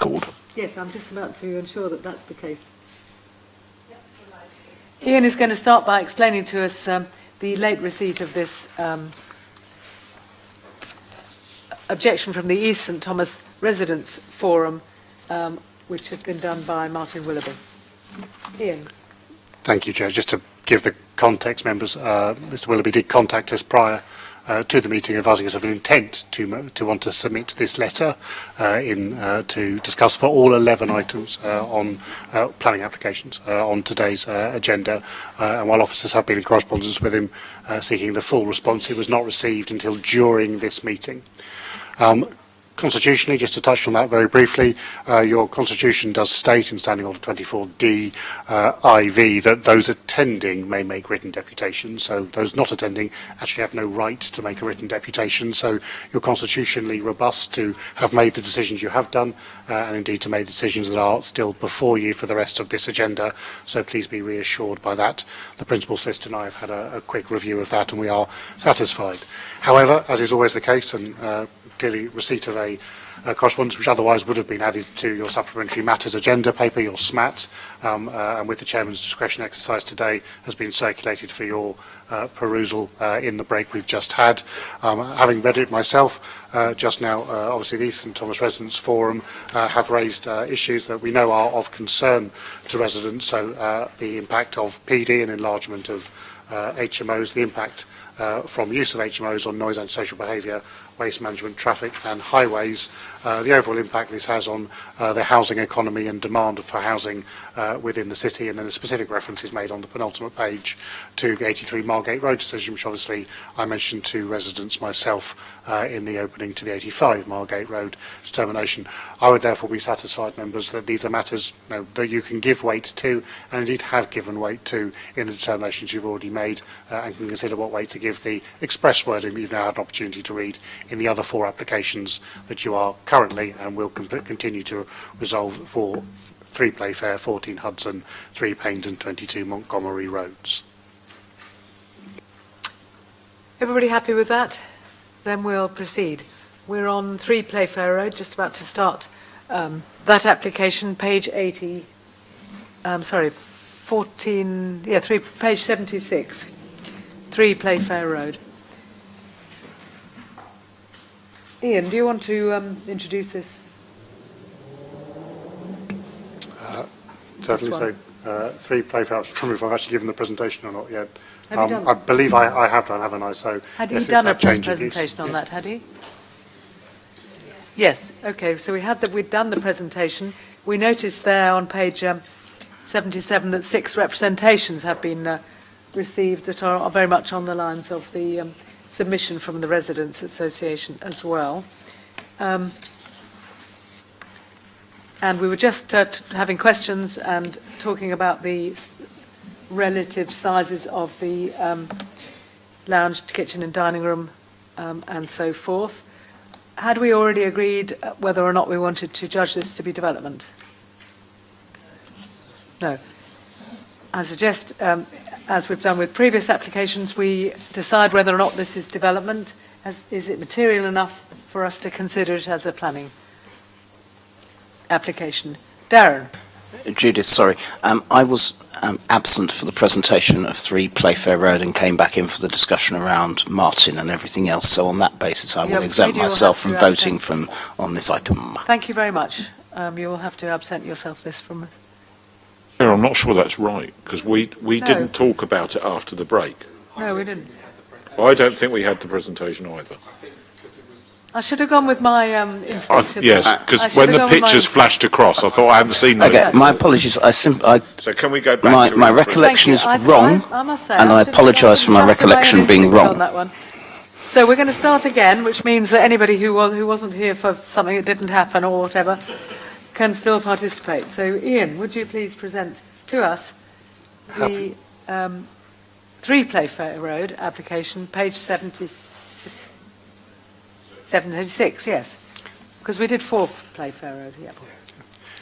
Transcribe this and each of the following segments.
record. Yes, I'm just about to ensure that that's the case. Ian is going to start by explaining to us the late receipt of this objection from the East St Thomas Residents Forum, which has been done by Martin Willoughby. Ian. Thank you, Chair. Just to give the context, members, Mr Willoughby did contact us prior to the meeting, advising us of an intent to want to submit this letter to discuss for all 11 items on planning applications on today's agenda. And while officers have been in correspondence with him seeking the full response, it was not received until during this meeting. Constitutionally, just to touch on that very briefly, your Constitution does state in Standing Order 24D IV that those attending may make written deputations, so those not attending actually have no right to make a written deputation, so you're constitutionally robust to have made the decisions you have done, and indeed to make decisions that are still before you for the rest of this agenda, so please be reassured by that. The Principal Solicitor and I have had a quick review of that and we are satisfied. However, as is always the case, and clearly receipt of a correspondence which otherwise would have been added to your supplementary matters agenda paper, your SMAT, and with the Chairman's discretion exercise today has been circulated for your perusal in the break we've just had. Having read it myself just now, obviously the East St Thomas Residents Forum have raised issues that we know are of concern to residents, so the impact of PD and enlargement of HMOs, the impact from use of HMOs on noise and social behaviour, waste management, traffic and highways, the overall impact this has on the housing economy and demand for housing within the city, and then a specific reference is made on the penultimate page to the 83 Margate Road decision, which obviously I mentioned to residents myself in the opening to the 85 Margate Road determination. I would therefore be satisfied, members, that these are matters that you can give weight to and indeed have given weight to in the determinations you've already made, and can consider what weight to give the express wording that you've now had an opportunity to read in the other 4 applications that you are currently and will continue to resolve for 3 Playfair, 14 Hudson, 3 Paynes and 22 Montgomery Roads. Everybody happy with that? Then we'll proceed. We're on 3 Playfair Road, just about to start that application, page 80, page 76, 3 Playfair Road. Ian, do you want to introduce this? Certainly. So, 3 Playfair. I'm trying to remember if I've actually given the presentation or not yet. Have you done? I believe I have done, haven't I? So, had yes, he done a change presentation on that? Had he? Yes. Okay. So we'd done the presentation. We noticed there on page 77 that 6 representations have been received that are very much on the lines of the submission from the Residents Association as well. And we were just having questions and talking about the relative sizes of the lounge, kitchen and dining room and so forth. Had we already agreed whether or not we wanted to judge this to be development? No. I suggest, as we've done with previous applications, we decide whether or not this is development. Is it material enough for us to consider it as a planning application? Darren. Judith, sorry. I was absent for the presentation of 3 Playfair Road and came back in for the discussion around Martin and everything else. So on that basis, I will exempt myself from voting on this item. Thank you very much. You will have to absent yourself this from us. I'm not sure that's right, because we didn't talk about it after the break. No, we didn't. I don't think we had the presentation either. I should have gone with my instinctive. Yes, because when the pictures flashed across, I thought I hadn't seen those. Okay, my apologies. So can we go back to my recollection is wrong, I must say, and I apologise for my recollection being wrong. On that one. So we're going to start again, which means that anybody who wasn't here for something that didn't happen or whatever can still participate. So, Ian, would you please present to us the 3 Playfair Road application, page 76, yes, because we did 4th Playfair Road, yeah.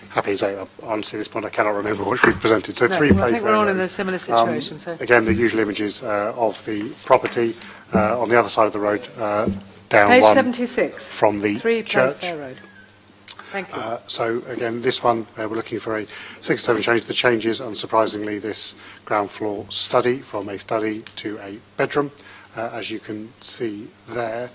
Happy to say, honestly, at this point I cannot remember which we've presented. So no, 3 Playfair I think we're all Road. in a similar situation. So again, the usual images of the property on the other side of the road, down page one 76 from the 3 church. Playfair Road. Thank you. So again, this one, we're looking for a 6-7 change. The changes, unsurprisingly, this ground floor study from a study to a bedroom. As you can see there,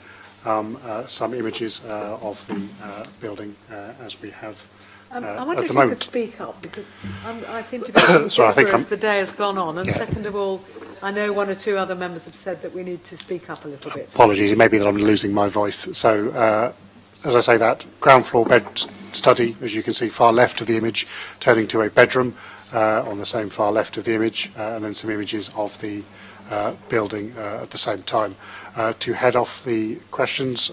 some images of the building as we have I wonder at if the you could moment. speak up, because I seem to be getting Sorry, I think deeper as I'm- the day has gone on. And Yeah. second of all, I know one or two other members have said that we need to speak up a little bit. Apologies, it may be that I'm losing my voice. So, as I say, that ground floor bed study, as you can see, far left of the image, turning to a bedroom on the same far left of the image, and then some images of the building at the same time. To head off the questions,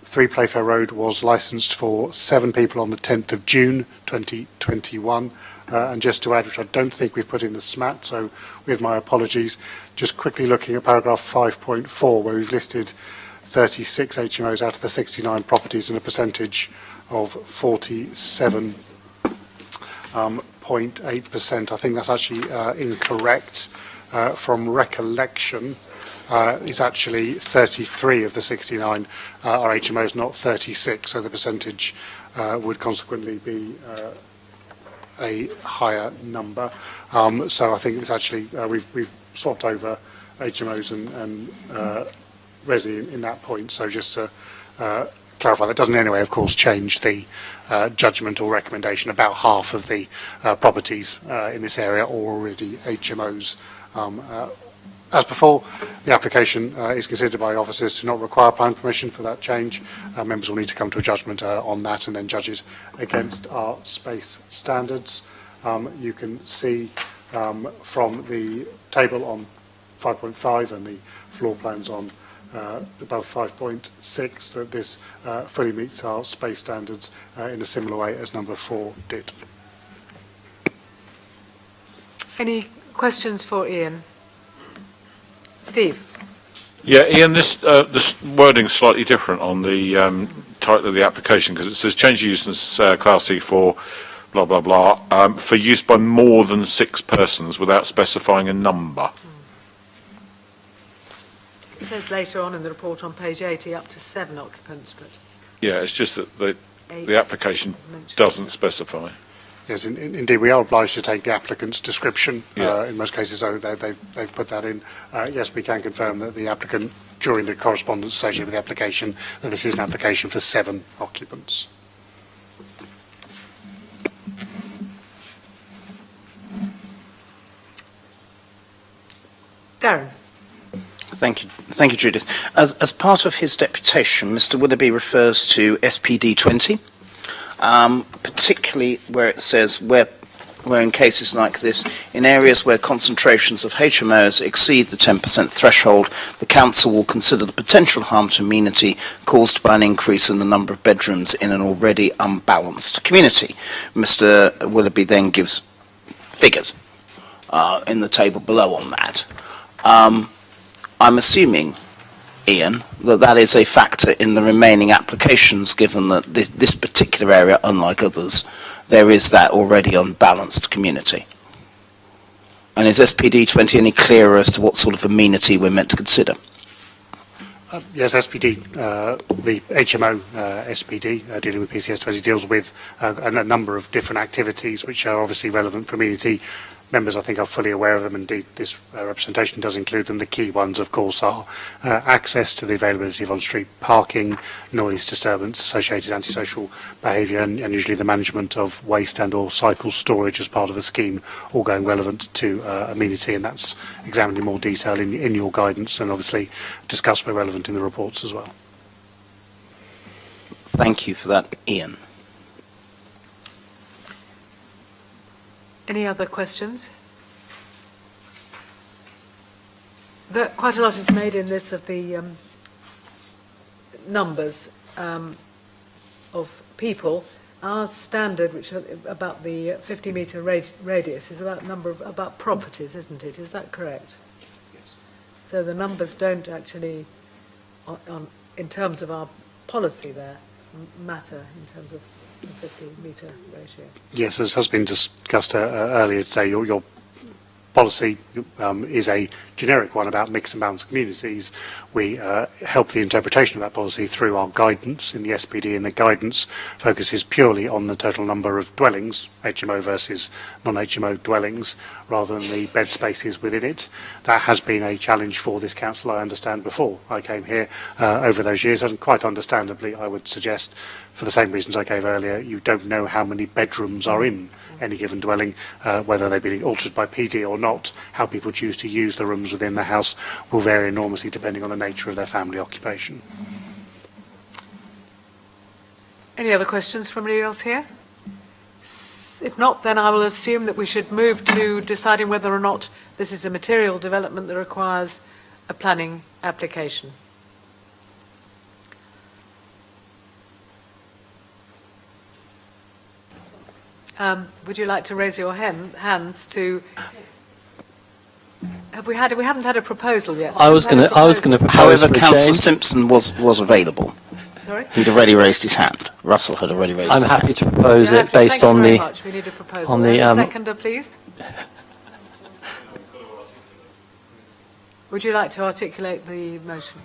3 Playfair Road was licensed for 7 people on the 10th of June 2021. And just to add, which I don't think we've put in the SMAT, so with my apologies, just quickly looking at paragraph 5.4, where we've listed 36 HMOs out of the 69 properties and a percentage of 47.8%. I think that's actually incorrect. From recollection, it's actually 33 of the 69 are HMOs, not 36, so the percentage would consequently be a higher number. So I think it's actually, we've swapped over HMOs and Resi in that point. So just to clarify, that doesn't in any way, of course, change the judgment or recommendation. About half of the properties in this area are already HMOs. As before, the application is considered by officers to not require planning permission for that change. Members will need to come to a judgment on that and then judge it against our space standards. You can see from the table on 5.5 and the floor plans on above 5.6 that this fully meets our space standards in a similar way as number 4 did. Any questions for Ian? Steve? Yeah, Ian, this wording's slightly different on the title of the application, because it says change use in Class C for blah, blah, blah, for use by more than 6 persons without specifying a number. It says later on in the report on page 80 up to 7 occupants, but Yeah, it's just that the Eight application is mentioned. doesn't specify. Yes, indeed, we are obliged to take the applicant's description Yeah. in most cases, so they've put that in. Yes, we can confirm that the applicant, during the correspondence associated with the application, that this is an application for 7 occupants. Darren? Thank you, Judith. As part of his deputation, Mr. Willoughby refers to SPD 20, particularly where it says where in cases like this, in areas where concentrations of HMOs exceed the 10% threshold, the council will consider the potential harm to amenity caused by an increase in the number of bedrooms in an already unbalanced community. Mr. Willoughby then gives figures in the table below on that. I'm assuming, Ian, that is a factor in the remaining applications, given that this particular area, unlike others, there is that already unbalanced community. And is SPD 20 any clearer as to what sort of amenity we're meant to consider? Yes, SPD, the HMO SPD, dealing with PCS 20, deals with a number of different activities which are obviously relevant for amenity. Members, I think, are fully aware of them. Indeed, this representation does include them. The key ones, of course, are access to the availability of on-street parking, noise disturbance, associated antisocial behaviour, and usually the management of waste and or cycle storage as part of a scheme, all going relevant to amenity, and that's examined in more detail in your guidance and obviously discussed where relevant in the reports as well. Thank you for that, Ian. Any other questions? Quite a lot is made in this of the numbers of people. Our standard, which is about the 50-metre radius, is about properties, isn't it? Is that correct? Yes. So the numbers don't actually, in terms of our policy there, matter in terms of the 50-metre ratio. Yes, as has been discussed earlier today, your policy is a generic one about mixed and balanced communities. We help the interpretation of that policy through our guidance in the SPD, and the guidance focuses purely on the total number of dwellings, HMO versus non-HMO dwellings, rather than the bed spaces within it. That has been a challenge for this council, I understand, before I came here over those years, and quite understandably, I would suggest, for the same reasons I gave earlier, you don't know how many bedrooms are in any given dwelling, whether they've been altered by PD or not. How people choose to use the rooms within the house will vary enormously depending on the nature of their family occupation. Any other questions from anybody else here? If not, then I will assume that we should move to deciding whether or not this is a material development that requires a planning application. Would you like to raise your hands to? We haven't had a proposal yet. I was going to propose However, for a Councillor change. Simpson was available. Sorry? He'd already raised his hand. Russell had already raised I'm his happy hand. to propose Yeah, it based thank on you very the. much. We need a proposal. on the, Seconder, please. Would you like to articulate the motion?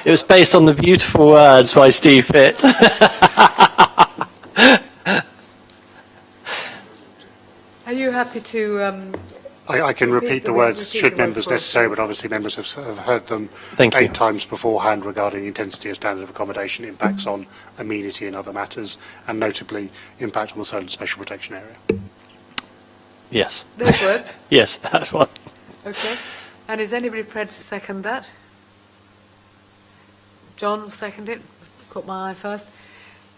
It was based on the beautiful words by Steve Pitt. Are you happy to? I can repeat the words repeat should the members words for us, necessary, please. but obviously members have heard them Thank you. 8 times beforehand regarding the intensity of standard of accommodation, impacts on amenity and other matters, and notably impact on the Solent Special Protection Area. Yes. Those words. Yes, that's one. Okay. And is anybody prepared to second that? John will second it. Caught my eye first.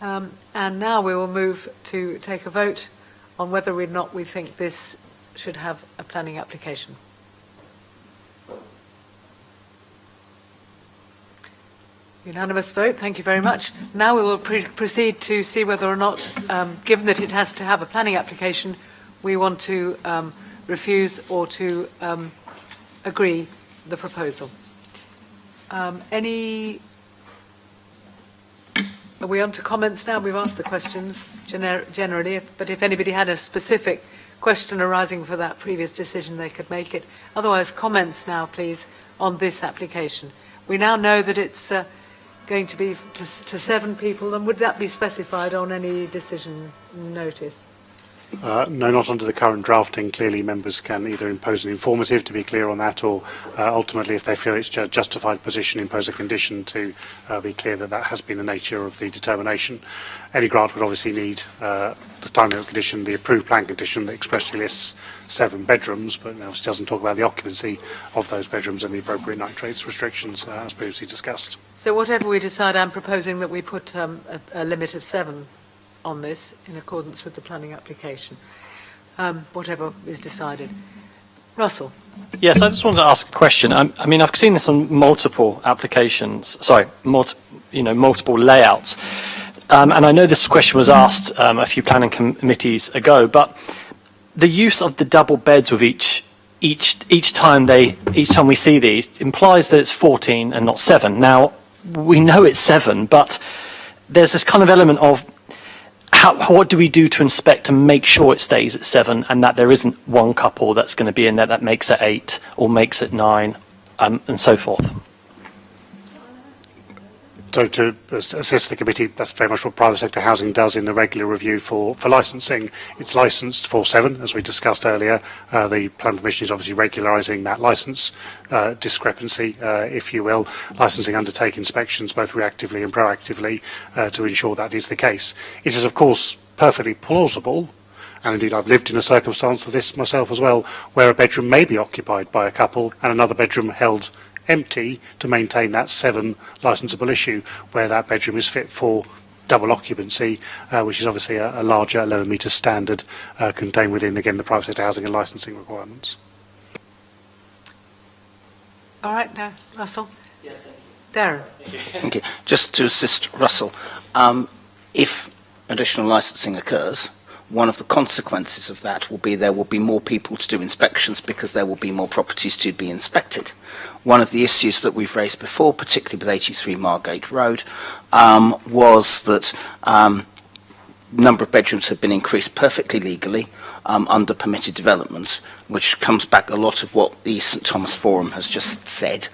And now we will move to take a vote on whether or not we think this should have a planning application. Unanimous vote, thank you very much. Now we will proceed to see whether or not, given that it has to have a planning application, we want to refuse or to agree the proposal. Are we on to comments now? We've asked the questions generally, but if anybody had a specific question arising for that previous decision, they could make it. Otherwise, comments now, please, on this application. We now know that it's going to be to 7 people, and would that be specified on any decision notice? No, not under the current drafting. Clearly, members can either impose an informative, to be clear on that, or ultimately, if they feel it's a justified position, impose a condition to be clear that that has been the nature of the determination. Any grant would obviously need the time limit condition, the approved plan condition that expressly lists 7 bedrooms, but obviously doesn't talk about the occupancy of those bedrooms and the appropriate nitrates restrictions, as previously discussed. So whatever we decide, I'm proposing that we put a limit of 7 on this in accordance with the planning application, whatever is decided. Russell. Yes, I just wanted to ask a question. I mean, I've seen this on multiple applications, multiple layouts. And I know this question was asked a few planning committees ago, but the use of the double beds with each time we see these implies that it's 14 and not 7. Now, we know it's 7, but there's this kind of element of what do we do to inspect to make sure it stays at 7 and that there isn't one couple that's going to be in there that makes it 8 or makes it 9 and so forth? So to assist the committee, that's very much what private sector housing does in the regular review for licensing. It's licensed for 7, as we discussed earlier. The Plan Commission is obviously regularising that licence discrepancy, if you will. Licensing undertake inspections both reactively and proactively to ensure that is the case. It is, of course, perfectly plausible, and indeed I've lived in a circumstance of this myself as well, where a bedroom may be occupied by a couple and another bedroom held empty to maintain that 7 licensable issue, where that bedroom is fit for double occupancy, which is obviously a larger 11 metre standard contained within, again, the private sector housing and licensing requirements. All right, now, Russell. Yes, thank Darren. Thank you. Just to assist Russell, if additional licensing occurs, one of the consequences of that will be there will be more people to do inspections because there will be more properties to be inspected. One of the issues that we've raised before, particularly with 83 Margate Road, was that number of bedrooms have been increased perfectly legally under permitted development, which comes back a lot of what the St Thomas Forum has just said.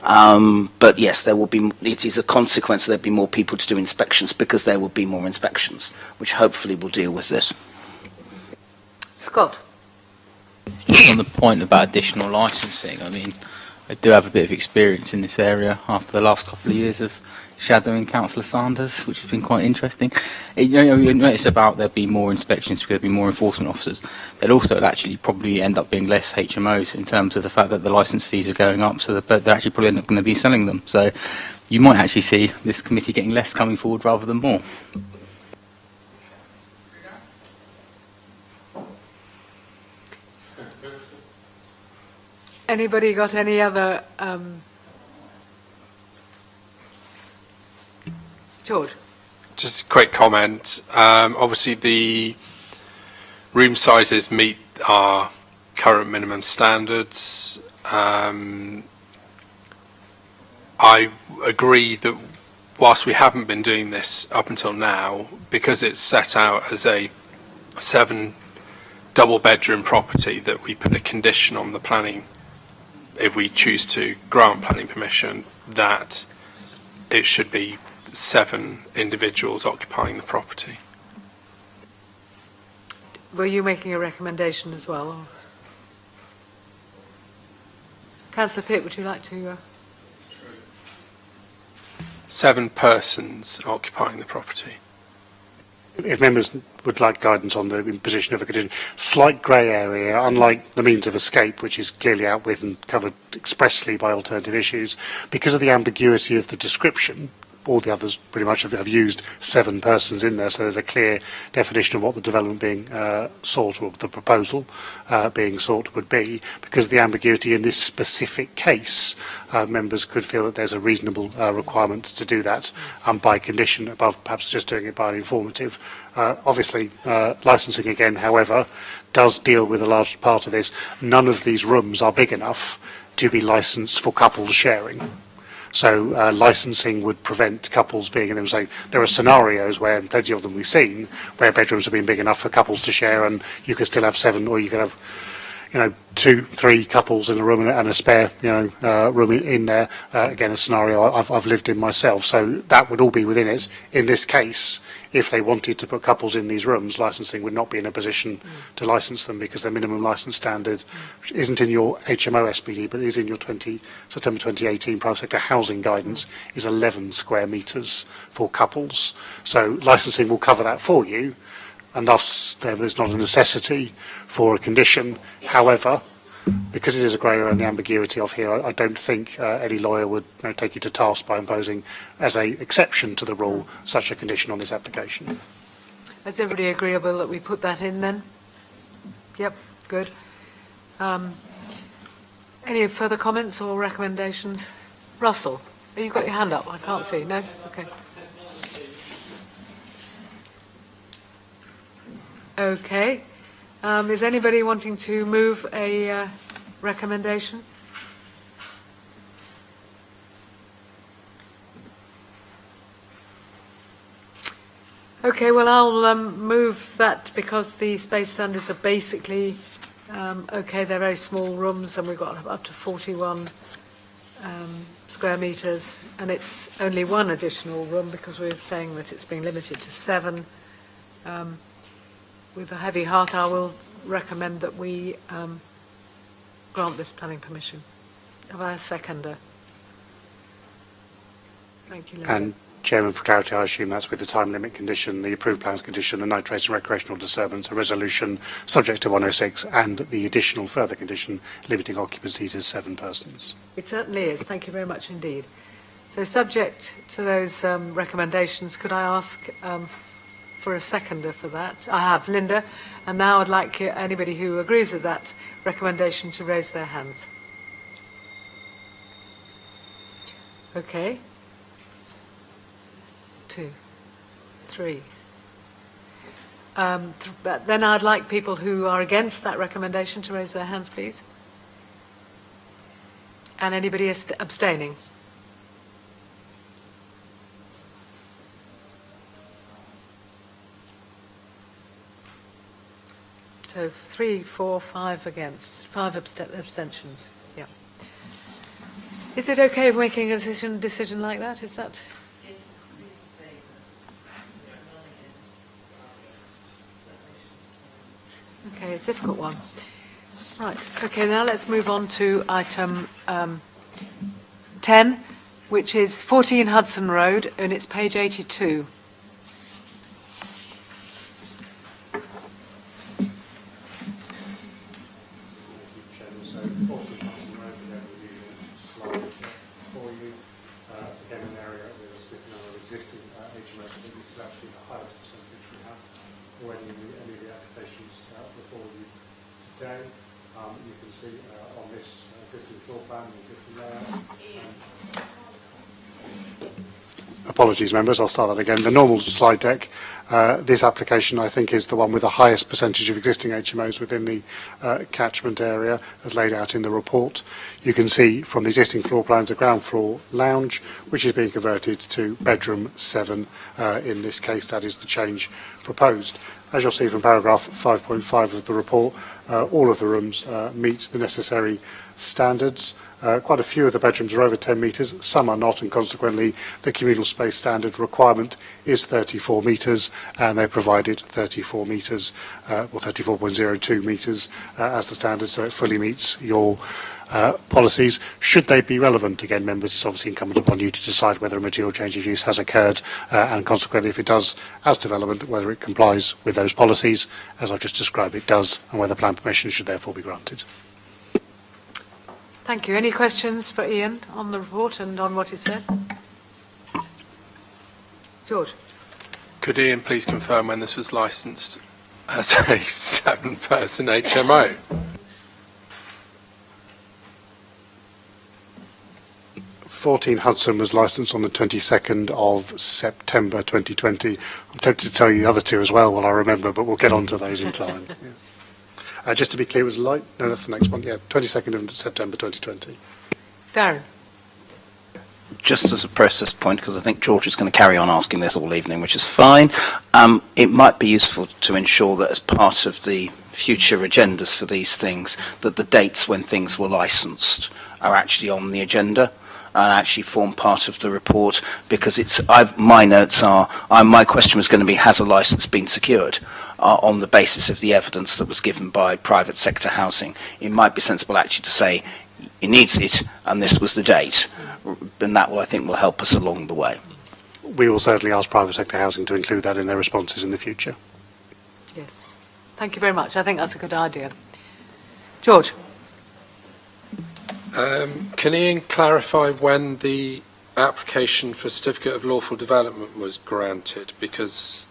But yes, there will be. It is a consequence. There'll be more people to do inspections because there will be more inspections, which hopefully will deal with this. Scott? Just on the point about additional licensing, I mean, I do have a bit of experience in this area after the last couple of years of shadowing Councillor Sanders, which has been quite interesting. You notice about there being more inspections because there'll be more enforcement officers. There'll also actually probably end up being less HMOs in terms of the fact that the licence fees are going up, so they're actually probably not going to be selling them. So you might actually see this committee getting less coming forward rather than more. Anybody got any other... George? Just a quick comment. Obviously, the room sizes meet our current minimum standards. I agree that whilst we haven't been doing this up until now, because it's set out as a 7 double-bedroom property, that we put a condition on the planning, if we choose to grant planning permission, that it should be 7 individuals occupying the property. Were you making a recommendation as well? Or? Councillor Pitt, would you like to... 7 persons occupying the property. If members would like guidance on the imposition of a condition, slight grey area, unlike the means of escape, which is clearly out with and covered expressly by alternative issues, because of the ambiguity of the description, all the others pretty much have used 7 persons in there, so there's a clear definition of what the development being sought, or the proposal being sought would be. Because of the ambiguity in this specific case, members could feel that there's a reasonable requirement to do that by condition, above perhaps just doing it by an informative. Obviously, licensing again, however, does deal with a large part of this. None of these rooms are big enough to be licensed for couples sharing. So licensing would prevent couples being in them. So there are scenarios where, and plenty of them we've seen, where bedrooms have been big enough for couples to share, and you could still have 7, or you could have, 2, 3 couples in a room and a spare, room in there. Again, a scenario I've lived in myself. So that would all be within it. In this case, if they wanted to put couples in these rooms, licensing would not be in a position to license them, because their minimum licence standard, which isn't in your HMO SPD, but is in your September 2018 private sector housing guidance, is 11 square metres for couples. So licensing will cover that for you, and thus there's not a necessity for a condition. However, because it is a grey area and the ambiguity of here, I don't think any lawyer would take you to task by imposing, as an exception to the rule, such a condition on this application. Is everybody agreeable that we put that in then? Yep, good. Any further comments or recommendations? Russell, have you got your hand up? I can't see. No? Okay. Okay. Is anybody wanting to move a recommendation? Okay, well, I'll move that, because the space standards are basically okay. They're very small rooms, and we've got up to 41 square metres, and it's only 1 additional room because we're saying that it's being limited to 7. With a heavy heart, I will recommend that we grant this planning permission. Have I a seconder? Thank you, Linda. And Chairman, for clarity, I assume that's with the time limit condition, the approved plans condition, the night trace and recreational disturbance, a resolution subject to 106, and the additional further condition limiting occupancy to 7 persons. It certainly is. Thank you very much indeed. So subject to those recommendations, could I ask for a seconder for that? I have, Linda, and now I'd like anybody who agrees with that recommendation to raise their hands. Okay. 2, 3. Then I'd like people who are against that recommendation to raise their hands, please. And anybody abstaining? So 3, 4, 5 against, 5 abstentions. Yeah. Is it okay making a decision like that? Is that? Okay, a difficult one. Right. Okay, now let's move on to item 10, which is 14 Hudson Road, and it's page 82. You can see on this existing floor plan, the existing layout. Apologies, members, I'll start that again. The normal slide deck, this application, I think, is the one with the highest percentage of existing HMOs within the catchment area, as laid out in the report. You can see from the existing floor plans a ground floor lounge, which is being converted to bedroom 7. In this case, that is the change proposed. As you'll see from paragraph 5.5 of the report, all of the rooms meet the necessary standards. Quite a few of the bedrooms are over 10 metres, some are not, and consequently the communal space standard requirement is 34 metres, and they provided 34 metres, or 34.02 metres as the standard, so it fully meets your policies. Should they be relevant, again, members, it's obviously incumbent upon you to decide whether a material change of use has occurred, and consequently, if it does, as development, whether it complies with those policies, as I've just described it does, and whether plan permission should therefore be granted. Thank you. Any questions for Ian on the report and on what he said? George? Could Ian please confirm when this was licensed as a 7-person HMO? Hudson was licensed on the 22nd of September 2020. I'm tempted to tell you the other two as well while I remember, but we'll get on to those in time. Yeah. Just to be clear, it was no, that's the next one. Yeah, 22nd of September 2020. Darren? Just as a process point, because I think George is going to carry on asking this all evening, which is fine, it might be useful to ensure that as part of the future agendas for these things, that the dates when things were licensed are actually on the agenda and actually form part of the report, because my notes are, my question was going to be, has a licence been secured on the basis of the evidence that was given by private sector housing? It might be sensible actually to say, it needs it, and this was the date, and that will, I think, will help us along the way. We will certainly ask private sector housing to include that in their responses in the future. Yes. Thank you very much. I think that's a good idea. George? Can Ian clarify when the application for certificate of lawful development was granted? Because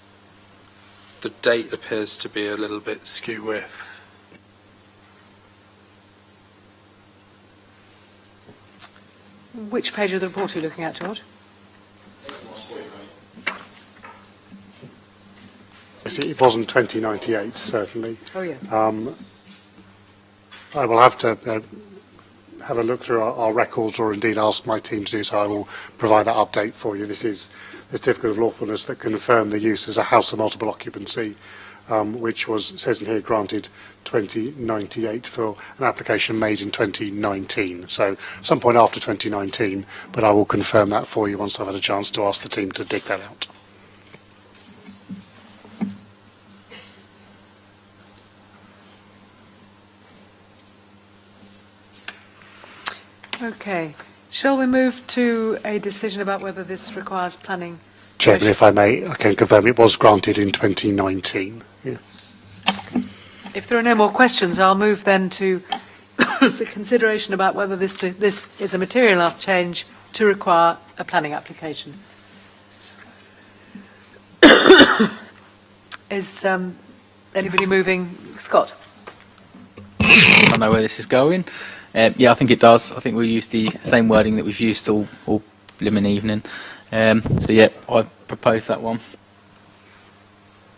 the date appears to be a little bit skew-whiff. Which page of the report are you looking at, George? It wasn't 2098, certainly. Oh, yeah. I will have to have a look through our records, or indeed ask my team to do so. I will provide that update for you. This is the certificate of lawfulness that confirmed the use as a house of multiple occupancy, which says in here, granted 2098 for an application made in 2019. So some point after 2019, but I will confirm that for you once I've had a chance to ask the team to dig that out. Okay. Shall we move to a decision about whether this requires planning? Chairman, if I may, I can confirm it was granted in 2019. Yeah. If there are no more questions, I'll move then to the consideration about whether this is a material enough change to require a planning application. Is anybody moving? Scott? I know where this is going. Yeah, I think it does. I think we'll use the same wording that we've used all blimmin' evening. So yeah, I propose that one.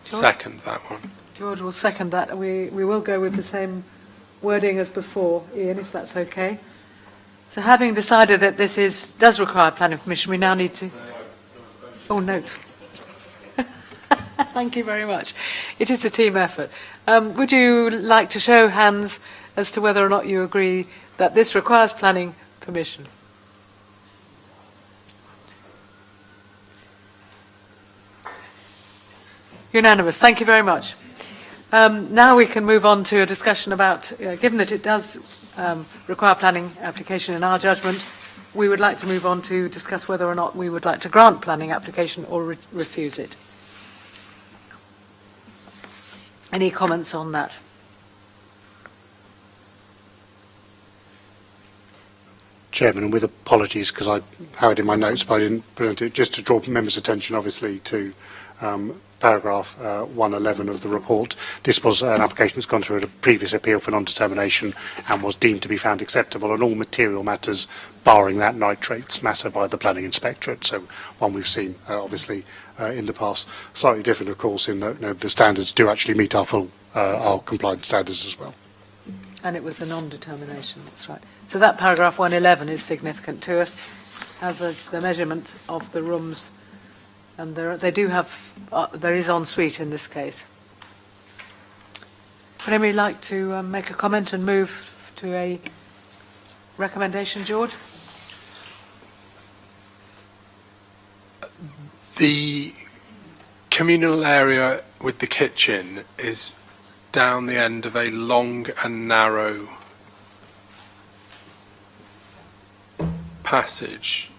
Second that one. George will second that. We will go with the same wording as before, Ian, if that's okay. So having decided that this does require planning permission, we now need to... Oh, note. Thank you very much. It is a team effort. Would you like to show hands as to whether or not you agree that this requires planning permission? Unanimous. Thank you very much. Now we can move on to a discussion about, given that it does require planning application in our judgment, we would like to move on to discuss whether or not we would like to grant planning application or refuse it. Any comments on that? Chairman, and with apologies because I have it in my notes, but I didn't present it, just to draw members' attention, obviously, to paragraph 111 of the report. This was an application that's gone through a previous appeal for non-determination and was deemed to be found acceptable on all material matters, barring that nitrates matter, by the planning inspectorate. So one we've seen, obviously, in the past. Slightly different, of course, in that the standards do actually meet our full our compliance standards as well. And it was a non-determination, that's right. So that paragraph 111 is significant to us, as is the measurement of the rooms. And they do have, there is ensuite in this case. Would anybody like to make a comment and move to a recommendation, George? The communal area with the kitchen is down the end of a long and narrow passage.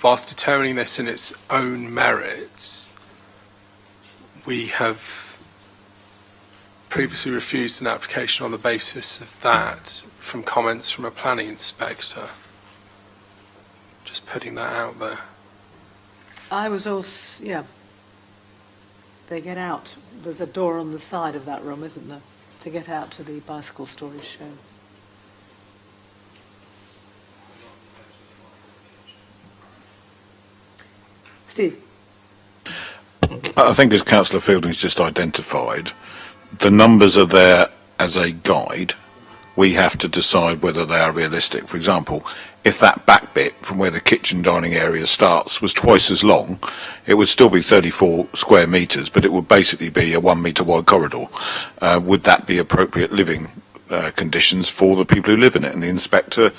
Whilst determining this in its own merits, we have previously refused an application on the basis of that from comments from a planning inspector. Just putting that out there. I was also, yeah. They get out. There's a door on the side of that room, isn't there, to get out to the bicycle storage show. Steve? I think as Councillor Fielding's just identified, the numbers are there as a guide. We have to decide whether they are realistic. For example, if that back bit from where the kitchen dining area starts was twice as long, it would still be 34 square metres, but it would basically be a 1 metre wide corridor. Would that be appropriate living conditions for the people who live in it? And the inspector,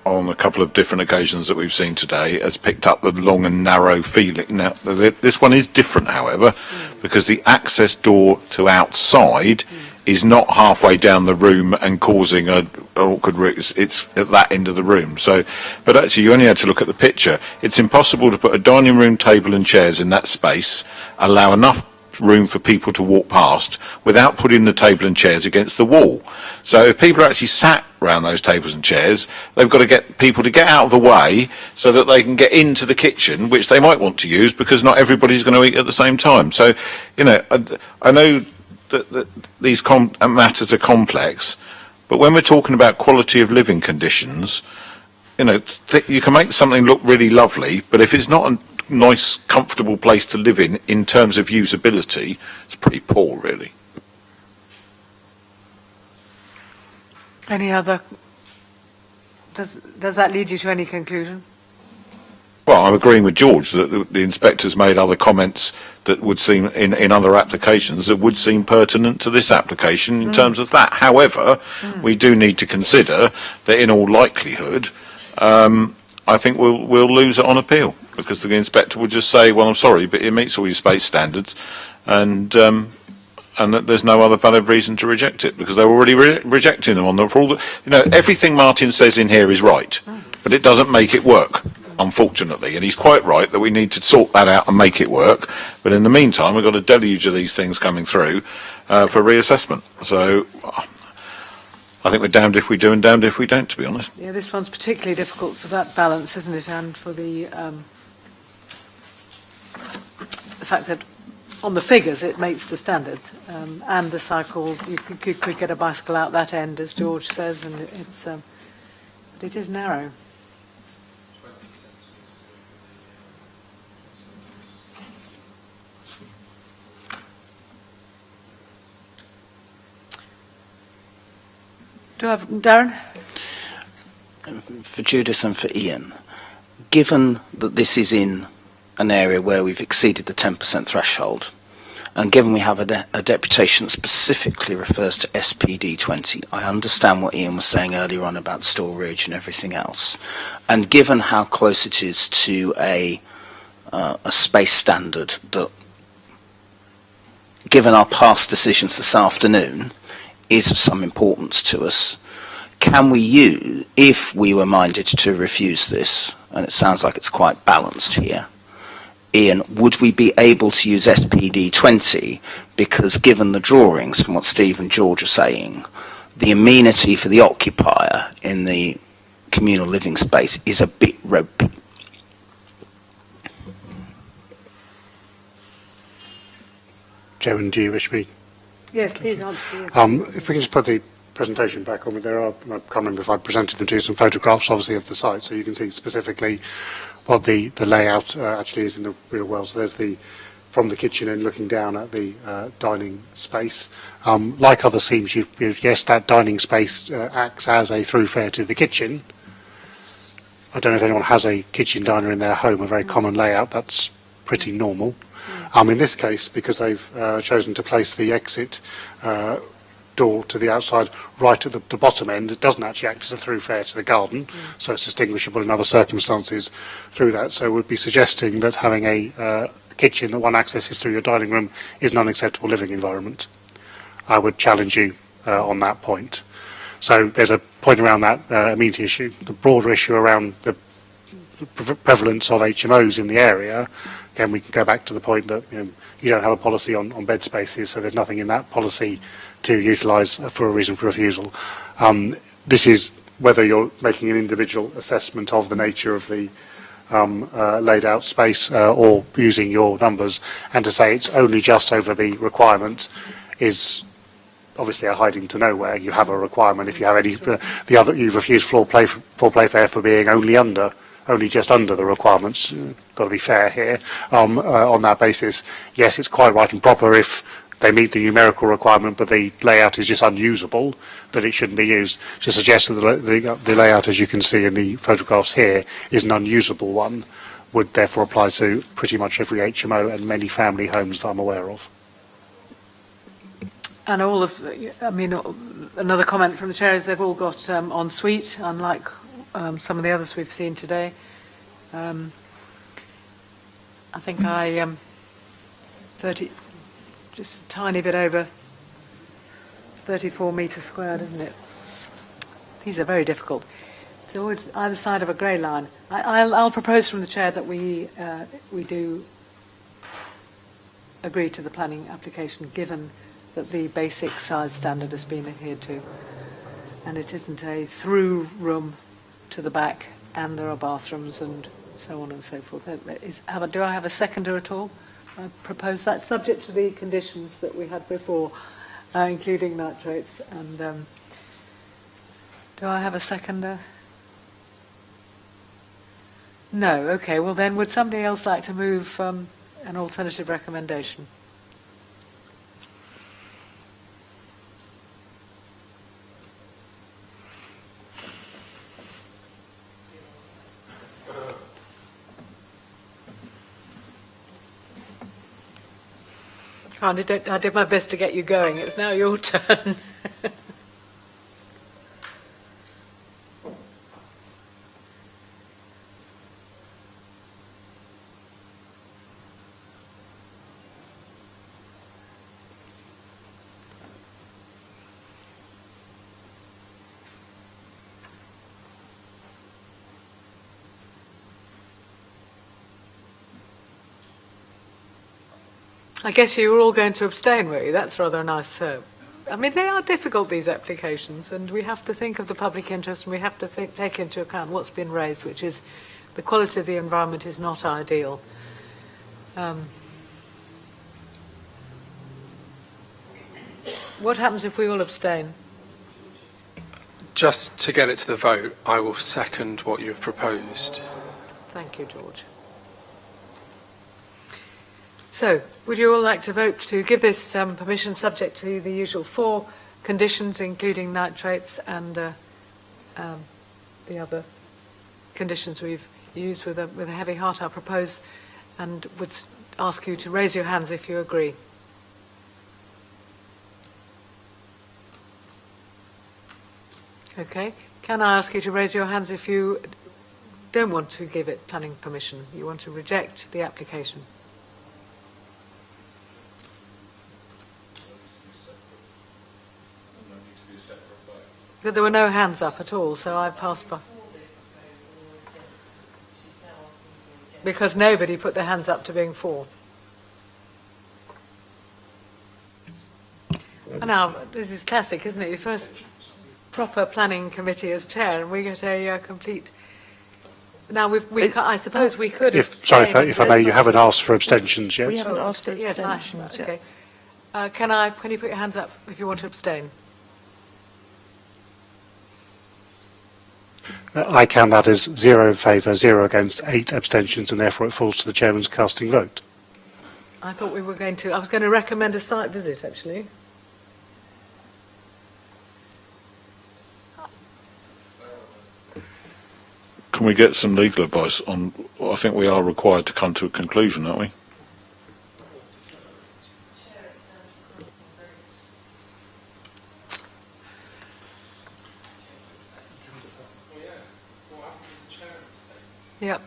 on a couple of different occasions that we've seen today, has picked up the long and narrow feeling. Now, this one is different, however, because the access door to outside is not halfway down the room and causing an awkward route. It's at that end of the room. So, but actually, you only had to look at the picture. It's impossible to put a dining room table and chairs in that space, allow enough room for people to walk past without putting the table and chairs against the wall. So if people are actually sat around those tables and chairs, they've got to get people to get out of the way so that they can get into the kitchen, which they might want to use because not everybody's going to eat at the same time. So, you know, I know that these matters are complex, but when we're talking about quality of living conditions, you know, you can make something look really lovely, but if it's not a nice, comfortable place to live in terms of usability, it's pretty poor, really. Any other? Does that lead you to any conclusion? Well, I'm agreeing with George that the inspector's made other comments that would seem, in other applications, that would seem pertinent to this application in terms of that. However, we do need to consider that in all likelihood, I think we'll lose it on appeal, because the inspector will just say, well, I'm sorry, but it meets all your space standards, and that there's no other valid reason to reject it, because they're already rejecting them for all the, you know, everything Martin says in here is right, but it doesn't make it work, unfortunately, and he's quite right that we need to sort that out and make it work. But in the meantime, we've got a deluge of these things coming through for reassessment. So I think we're damned if we do and damned if we don't, to be honest. Yeah, this one's particularly difficult for that balance, isn't it? And for the fact that on the figures it meets the standards, and the cycle, you could get a bicycle out that end, as George says, and it's but it is narrow. Do I have Darren? For Judith and for Ian, given that this is in an area where we've exceeded the 10% threshold, And given we have a deputation that specifically refers to SPD 20, I understand what Ian was saying earlier on about storage and everything else. And given how close it is to a space standard that, given our past decisions this afternoon, is of some importance to us, can we use, if we were minded to refuse this, and it sounds like it's quite balanced here, Ian, would we be able to use SPD 20 because given the drawings from what Steve and George are saying, the amenity for the occupier in the communal living space is a bit ropey? Chairman, do you wish me? Yes, please answer. Yes. If we can just put the presentation back on, there are, I can't remember if I presented them to you, some photographs obviously of the site, so you can see specifically what the layout actually is in the real world. So there's from the kitchen and looking down at the dining space. Like other schemes, yes, that dining space acts as a thoroughfare to the kitchen. I don't know if anyone has a kitchen diner in their home, a very common layout, that's pretty normal. In this case, because they've chosen to place the exit door to the outside right at the bottom end, it doesn't actually act as a thoroughfare to the garden, so it's distinguishable in other circumstances through that. So we'd be suggesting that having a kitchen that one accesses through your dining room is an unacceptable living environment. I would challenge you on that point. So there's a point around that amenity issue. The broader issue around the prevalence of HMOs in the area, again, we can go back to the point that you don't have a policy on bed spaces, so there's nothing in that policy to utilise for a reason for refusal. This is whether you're making an individual assessment of the nature of the laid out space or using your numbers, and to say it's only just over the requirement is obviously a hiding to nowhere. You have a requirement. If you have any, you've refused floor playfair for being only just under the requirements. Got to be fair here on that basis. Yes, it's quite right and proper if they meet the numerical requirement, but the layout is just unusable, that it shouldn't be used. To suggest that the layout, as you can see in the photographs here, is an unusable one, would therefore apply to pretty much every HMO and many family homes that I'm aware of. And all of, another comment from the chair is they've all got en suite, unlike some of the others we've seen today. I think 30, just a tiny bit over 34 metres squared, isn't it? These are very difficult. It's always either side of a grey line. I'll propose from the chair that we do agree to the planning application, given that the basic size standard has been adhered to, and it isn't a through room to the back, and there are bathrooms and so on and so forth. Do I have a seconder at all? I propose that, subject to the conditions that we had before, including nitrates. And do I have a seconder? No. Okay. Well, then, would somebody else like to move an alternative recommendation? I did my best to get you going. It's now your turn. I guess you were all going to abstain, were you? That's rather nice. They are difficult, these applications, and we have to think of the public interest, and we have to take into account what's been raised, which is the quality of the environment is not ideal. What happens if we all abstain? Just to get it to the vote, I will second what you've proposed. Thank you, George. So, would you all like to vote to give this permission subject to the usual 4 conditions, including nitrates and the other conditions we've used with a heavy heart? I propose, and would ask you to raise your hands if you agree. Okay. Can I ask you to raise your hands if you don't want to give it planning permission? You want to reject the application? But there were no hands up at all, so I passed by. Because nobody put their hands up to being for. And now, this is classic, isn't it? Your first proper planning committee as chair, and we get a complete... Now, I suppose we could have... If I may, you haven't asked for abstentions yet. We haven't asked for Yes, abstentions yet. okay. Can you put your hands up if you want to abstain? I count that as 0 in favour, 0 against, 8 abstentions, and therefore it falls to the chairman's casting vote. I thought we were going to... I was going to recommend a site visit, actually. Can we get some legal advice on, I think we are required to come to a conclusion, aren't we? Yep.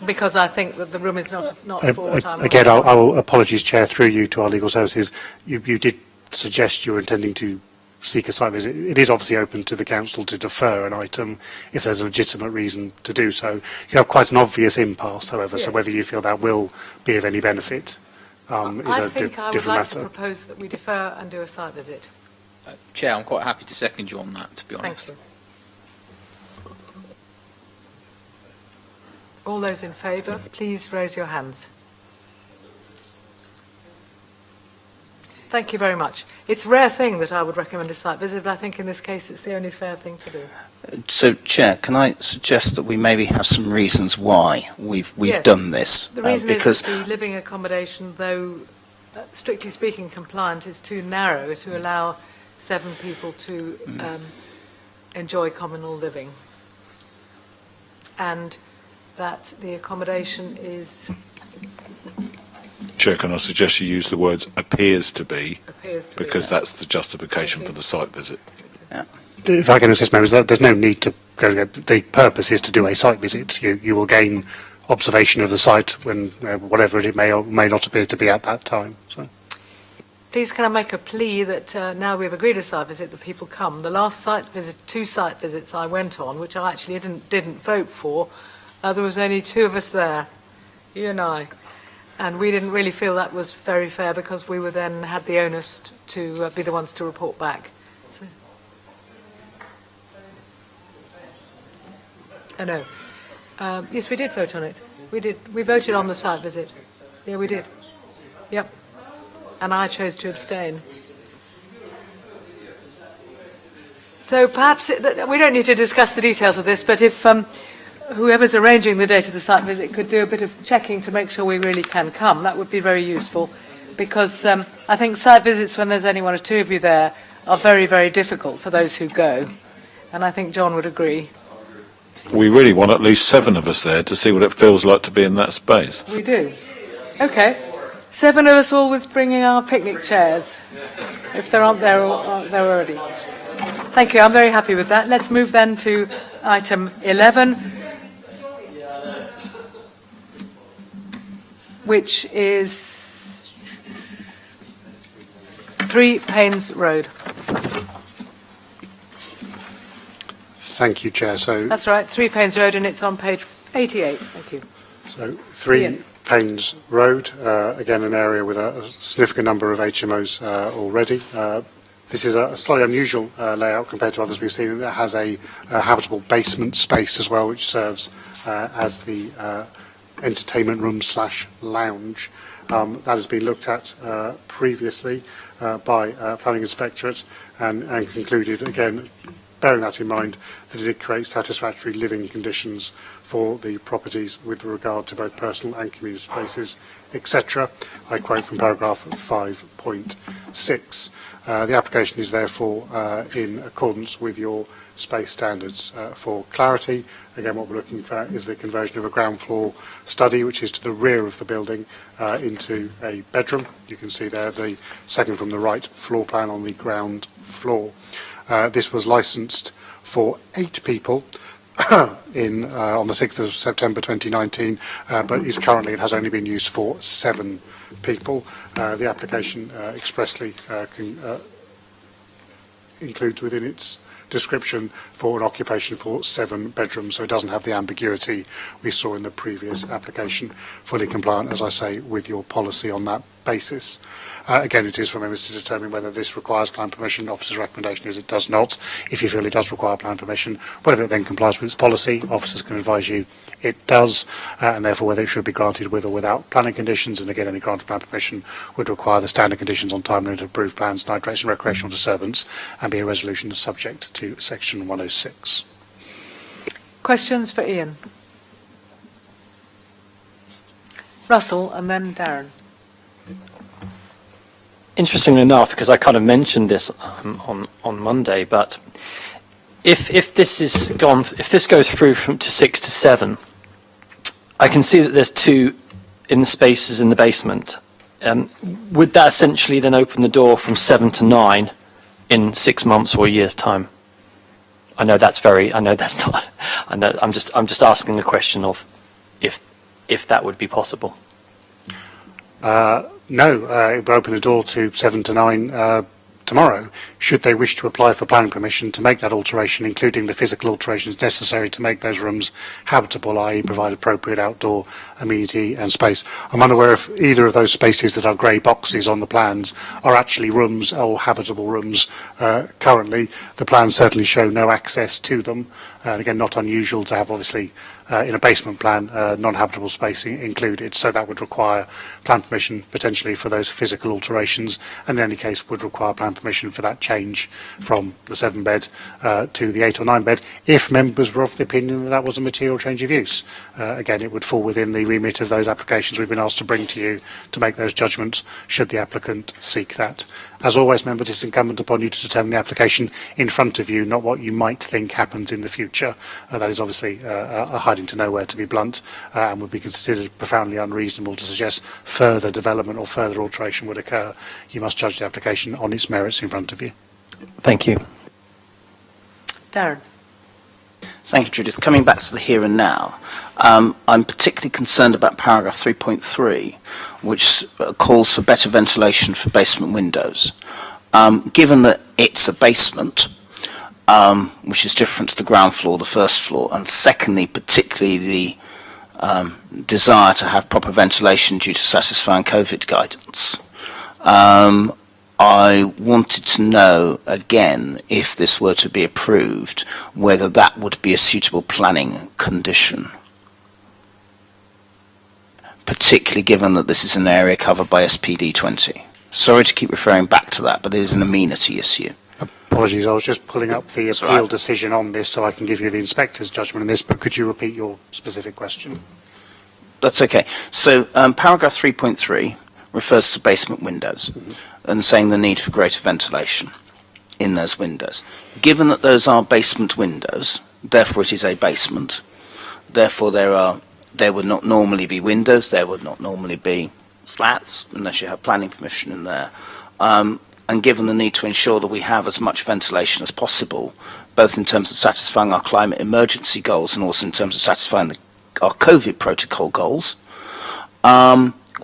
Because I think that the room is not for what I'm... Again, I'll apologies, Chair, through you to our legal services. You did suggest you were intending to seek a site visit. It is obviously open to the council to defer an item if there's a legitimate reason to do so. You have quite an obvious impasse, however, Yes. so whether you feel that will be of any benefit is I a think I would different like to matter. propose that we defer and do a site visit. Chair, I'm quite happy to second you on that, to be honest. Thank you. All those in favour, please raise your hands. Thank you very much. It's a rare thing that I would recommend a site visit, but I think in this case it's the only fair thing to do. So, Chair, can I suggest that we maybe have some reasons why we've Yes. done this? The reason because is that the living accommodation, though strictly speaking compliant, is too narrow to allow 7 people to enjoy communal living. And that the accommodation is... Chair, can I suggest you use the words appears to be, appears to be... because that's the justification for the site visit. If I can assist members, there's no need to go. The purpose is to do a site visit. You will gain observation of the site when whatever it may or may not appear to be at that time. So. Please can I make a plea that now we've agreed a site visit, that people come. The last site visit, 2 site visits I went on, which I actually didn't vote for, there was only 2 of us there, you and I. And we didn't really feel that was very fair because we were then had the onus to be the ones to report back. So, no. Yes, we did vote on it. We did. We voted on the site visit. Yeah, we did. Yep. And I chose to abstain. So perhaps we don't need to discuss the details of this, but if whoever's arranging the date of the site visit could do a bit of checking to make sure we really can come, that would be very useful, because I think site visits, when there's only 1 or 2 of you there, are very, very difficult for those who go. And I think John would agree. We really want at least 7 of us there to see what it feels like to be in that space. We do. Okay. 7 of us all with bringing our picnic chairs, if there aren't there already. Thank you. I'm very happy with that. Let's move then to item 11, which is 3 Paynes Road. Thank you, Chair. So That's right, 3 Paynes Road, and it's on page 88. Thank you. So 3 Ian. Paynes Road, again an area with a significant number of HMOs already. This is a slightly unusual layout compared to others we've seen. It has a habitable basement space as well, which serves as the entertainment room / lounge. That has been looked at previously by Planning Inspectorate and concluded, again, bearing that in mind, that it did create satisfactory living conditions for the properties with regard to both personal and community spaces, etc. I quote from paragraph 5.6. The application is therefore in accordance with your space standards. For clarity, again, what we're looking for is the conversion of a ground floor study, which is to the rear of the building, into a bedroom. You can see there the second from the right floor plan on the ground floor. This was licensed for 8 people on the 6th of September 2019, but it has only been used for 7 people. The application expressly includes within its description for an occupation for 7 bedrooms, so it doesn't have the ambiguity we saw in the previous application. Fully compliant, as I say, with your policy on that basis. Again, it is for members to determine whether this requires plan permission. Officer's recommendation is it does not. If you feel it does require plan permission, whether it then complies with its policy, officers can advise you it does, and therefore whether it should be granted with or without planning conditions. And again, any grant of plan permission would require the standard conditions on time limit approved plans, nitrates and recreational disturbance, and be a resolution subject to section 106. Questions for Ian? Russell and then Darren. Interestingly enough, because I kind of mentioned this on Monday, but if this goes through to 6 to 7, I can see that there's 2 in the spaces in the basement. Would that essentially then open the door from 7 to 9 in 6 months or a year's time? I know that's not. I know. I'm just asking the question of if that would be possible. No, it would open the door to 7 to 9 tomorrow, should they wish to apply for planning permission to make that alteration, including the physical alterations necessary to make those rooms habitable, i.e. provide appropriate outdoor amenity and space. I'm unaware if either of those spaces that are grey boxes on the plans are actually rooms or habitable rooms currently. The plans certainly show no access to them, and again, not unusual to have, obviously, in a basement plan, non-habitable space included, so that would require plan permission potentially for those physical alterations, and in any case would require plan permission for that change from the 7-bed to the 8 or 9-bed, if members were of the opinion that that was a material change of use. Again, it would fall within the remit of those applications we've been asked to bring to you to make those judgments, should the applicant seek that. As always, members, it's incumbent upon you to determine the application in front of you, not what you might think happens in the future. That is obviously a hiding to nowhere, to be blunt, and would be considered profoundly unreasonable to suggest further development or further alteration would occur. You must judge the application on its merits in front of you. Thank you. Darren. Thank you, Judith. Coming back to the here and now, I'm particularly concerned about paragraph 3.3, which calls for better ventilation for basement windows. Given that it's a basement, which is different to the ground floor, the first floor, and secondly, particularly the desire to have proper ventilation due to satisfying COVID guidance, I wanted to know, again, if this were to be approved, whether that would be a suitable planning condition, particularly given that this is an area covered by SPD 20. Sorry to keep referring back to that, but it is an amenity issue. Apologies, I was just pulling up the That's appeal right. decision on this so I can give you the inspector's judgment on this, but could you repeat your specific question? That's okay. So paragraph 3.3 refers to basement windows and saying the need for greater ventilation in those windows. Given that those are basement windows, therefore it is a basement, therefore there would not normally be windows, there would not normally be flats unless you have planning permission in there. And given the need to ensure that we have as much ventilation as possible, both in terms of satisfying our climate emergency goals and also in terms of satisfying our COVID protocol goals,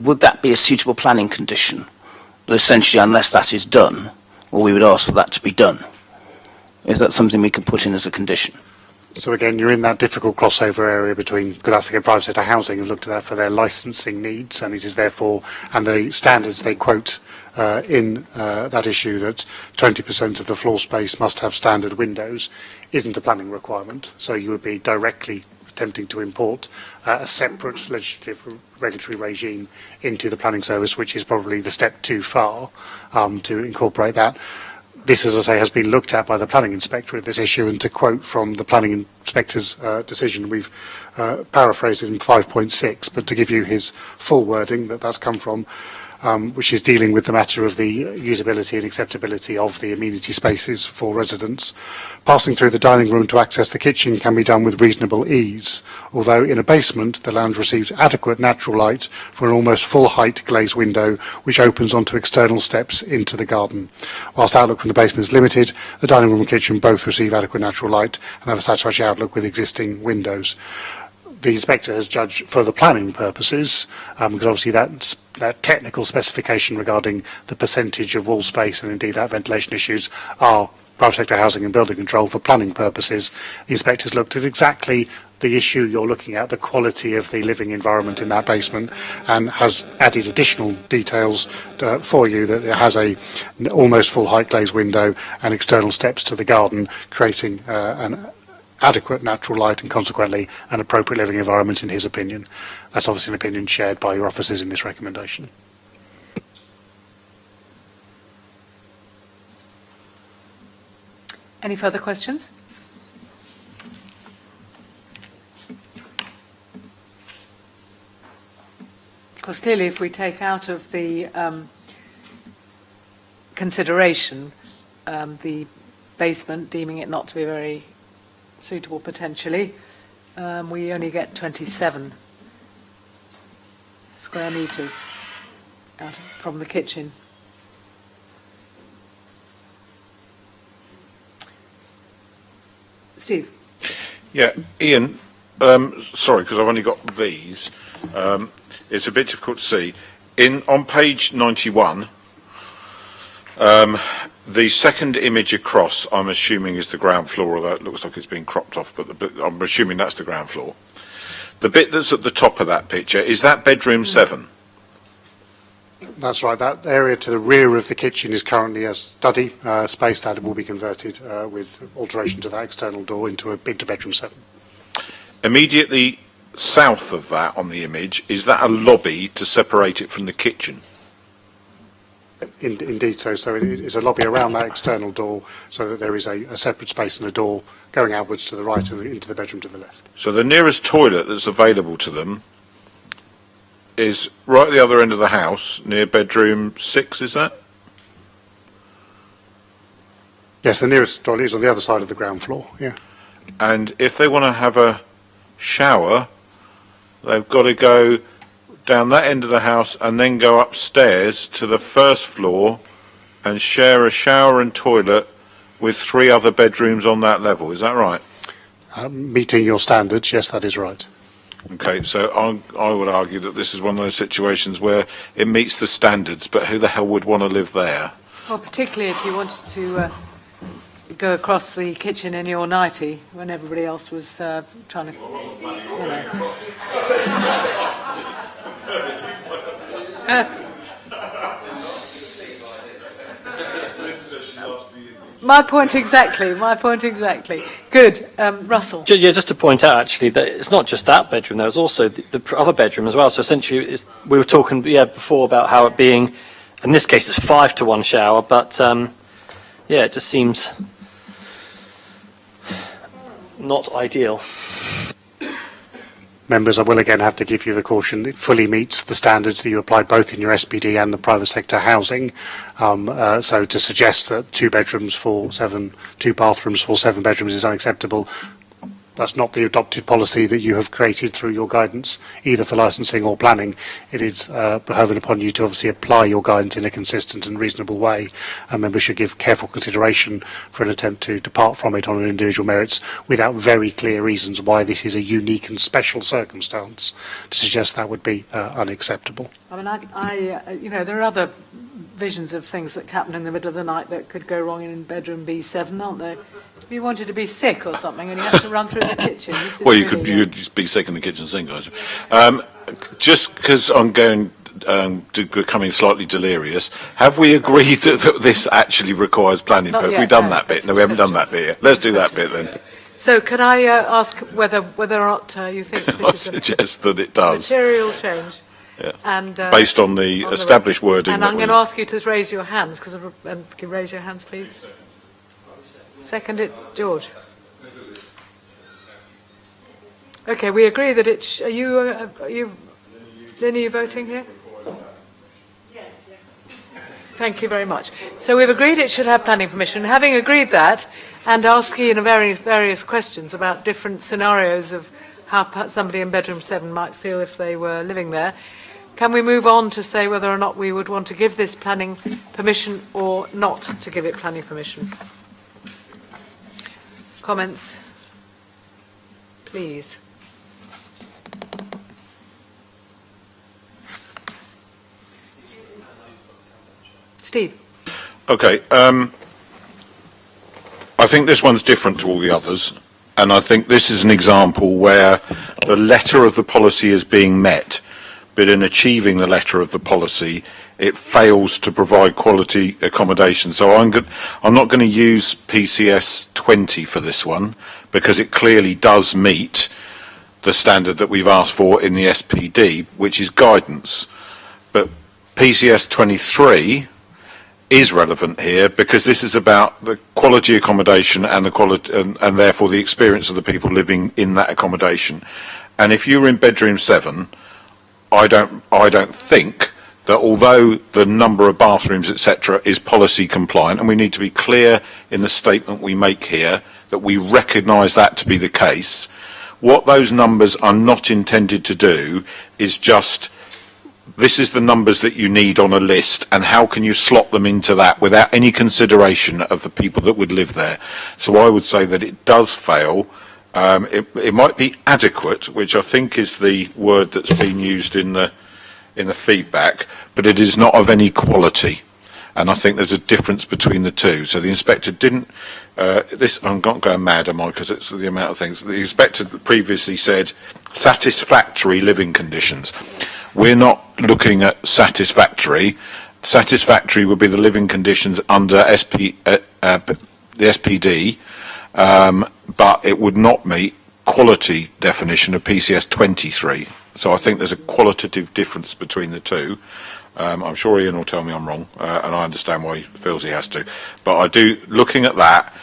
would that be a suitable planning condition? But essentially, unless that is done, well, we would ask for that to be done. Is that something we could put in as a condition? So again, you're in that difficult crossover area between, because that's again private sector housing have looked at that for their licensing needs, and it is therefore, and the standards they quote in that issue that 20% of the floor space must have standard windows isn't a planning requirement. So you would be directly attempting to import a separate legislative regulatory regime into the planning service, which is probably the step too far to incorporate that. This, as I say, has been looked at by the planning inspector at this issue, and to quote from the planning inspector's decision, we've paraphrased it in 5.6, but to give you his full wording, that's come from, which is dealing with the matter of the usability and acceptability of the amenity spaces for residents. Passing through the dining room to access the kitchen can be done with reasonable ease, although in a basement the lounge receives adequate natural light from an almost full-height glazed window which opens onto external steps into the garden. Whilst outlook from the basement is limited, the dining room and kitchen both receive adequate natural light and have a satisfactory outlook with existing windows. The inspector has judged for the planning purposes, because obviously that technical specification regarding the percentage of wall space and indeed that ventilation issues are private sector housing and building control. For planning purposes, the inspector's looked at exactly the issue you're looking at, the quality of the living environment in that basement, and has added additional details for you that it has an almost full height glazed window and external steps to the garden, creating an adequate natural light and consequently an appropriate living environment in his opinion. That's obviously an opinion shared by your officers in this recommendation. Any further questions? Because clearly if we take out of the consideration the basement, deeming it not to be very suitable potentially, we only get 27 square metres from the kitchen. Steve? Yeah, Ian, sorry, because I've only got these. It's a bit difficult to see. On page 91, the second image across, I'm assuming, is the ground floor, although it looks like it's been cropped off, but I'm assuming that's the ground floor. The bit that's at the top of that picture, is that bedroom 7? That's right. That area to the rear of the kitchen is currently a study space that will be converted with alteration to that external door into bedroom 7. Immediately south of that on the image, is that a lobby to separate it from the kitchen? Indeed so. So it's a lobby around that external door so that there is a separate space and a door going outwards to the right and into the bedroom to the left. So the nearest toilet that's available to them is right at the other end of the house, near bedroom 6, is that? Yes, the nearest toilet is on the other side of the ground floor, yeah. And if they want to have a shower, they've got to go down that end of the house and then go upstairs to the first floor and share a shower and toilet with 3 other bedrooms on that level, is that right? Meeting your standards, yes, that is right. Okay, so I would argue that this is one of those situations where it meets the standards, but who the hell would want to live there? Well, particularly if you wanted to go across the kitchen in your nightie when everybody else was trying to, you know. My point exactly. Good. Russell? Yeah, just to point out, actually, that it's not just that bedroom. There was also the other bedroom as well. So essentially, we were talking before about how it being, in this case, it's 5-to-1 shower. But, yeah, it just seems not ideal. Members, I will again have to give you the caution it fully meets the standards that you apply both in your SPD and the private sector housing. So to suggest that 2 bathrooms for 7 bedrooms is unacceptable, that's not the adopted policy that you have created through your guidance, either for licensing or planning. It is behoving upon you to obviously apply your guidance in a consistent and reasonable way, and members should give careful consideration for an attempt to depart from it on an individual merits without very clear reasons why this is a unique and special circumstance. To suggest that would be unacceptable. I mean, you know, there are other visions of things that happen in the middle of the night that could go wrong in bedroom B7, aren't there? If you wanted to be sick or something and you had to run through the kitchen. Well, you'd be sick in the kitchen sink, aren't you? Just because I'm going to becoming slightly delirious, have we agreed that this actually requires planning? Not Have yet, we done no. that bit? This No, is we haven't done that questions. bit yet. Let's do that bit then. So could I ask whether or not you think I this is a suggest that it does, material change? Yeah. And, based on the established wording. And that I'm going to ask you to raise your hands, can you raise your hands, please? Second it, George. Okay, we agree that are you Lynn, are you voting here? Thank you very much. So we've agreed it should have planning permission. Having agreed that, and asking various questions about different scenarios of how somebody in bedroom 7 might feel if they were living there, can we move on to say whether or not we would want to give this planning permission or not to give it planning permission? Comments? Please. Steve. Okay. I think this one's different to all the others, and I think this is an example where the letter of the policy is being met, but in achieving the letter of the policy, it fails to provide quality accommodation. So I'm not going to use PCS 20 for this one, because it clearly does meet the standard that we've asked for in the SPD, which is guidance. But PCS 23 is relevant here because this is about the quality accommodation and the quality and therefore the experience of the people living in that accommodation. And if you're in bedroom 7, I don't think that although the number of bathrooms etc is policy compliant, and we need to be clear in the statement we make here that we recognise that to be the case, what those numbers are not intended to do is just, this is the numbers that you need on a list, and how can you slot them into that without any consideration of the people that would live there. So I would say that it does fail. It might be adequate, which I think is the word that's been used in the feedback, but it is not of any quality. And I think there's a difference between the two. So the inspector didn't, I'm not going mad, am I, because it's the amount of things. The inspector previously said satisfactory living conditions. We're not looking at satisfactory. Satisfactory would be the living conditions under the SPD, but it would not meet quality definition of PCS 23. So I think there's a qualitative difference between the two. I'm sure Ian will tell me I'm wrong, and I understand why he feels he has to. But I do, looking at that,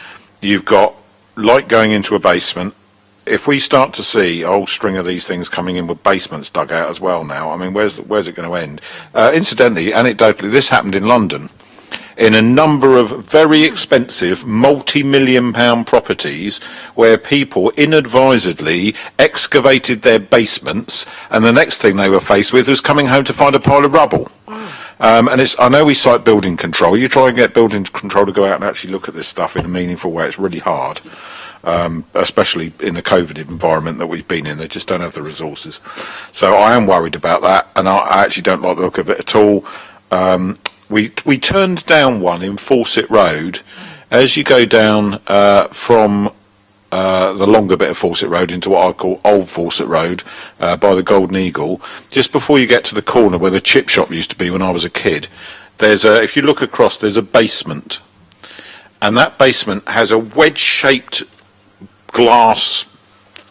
you've got, like going into a basement, if we start to see a whole string of these things coming in with basements dug out as well now, I mean, where's it going to end? Incidentally, anecdotally, this happened in London. In a number of very expensive multi-million-pound properties where people inadvisedly excavated their basements, and the next thing they were faced with was coming home to find a pile of rubble. And I know we cite building control. You try and get building control to go out and actually look at this stuff in a meaningful way, it's really hard. Especially in the COVID environment that we've been in. They just don't have the resources. So I am worried about that, and I actually don't like the look of it at all. We turned down one in Fawcett Road. As you go down from the longer bit of Fawcett Road into what I call Old Fawcett Road by the Golden Eagle, just before you get to the corner where the chip shop used to be when I was a kid, if you look across, there's a basement. And that basement has a wedge-shaped glass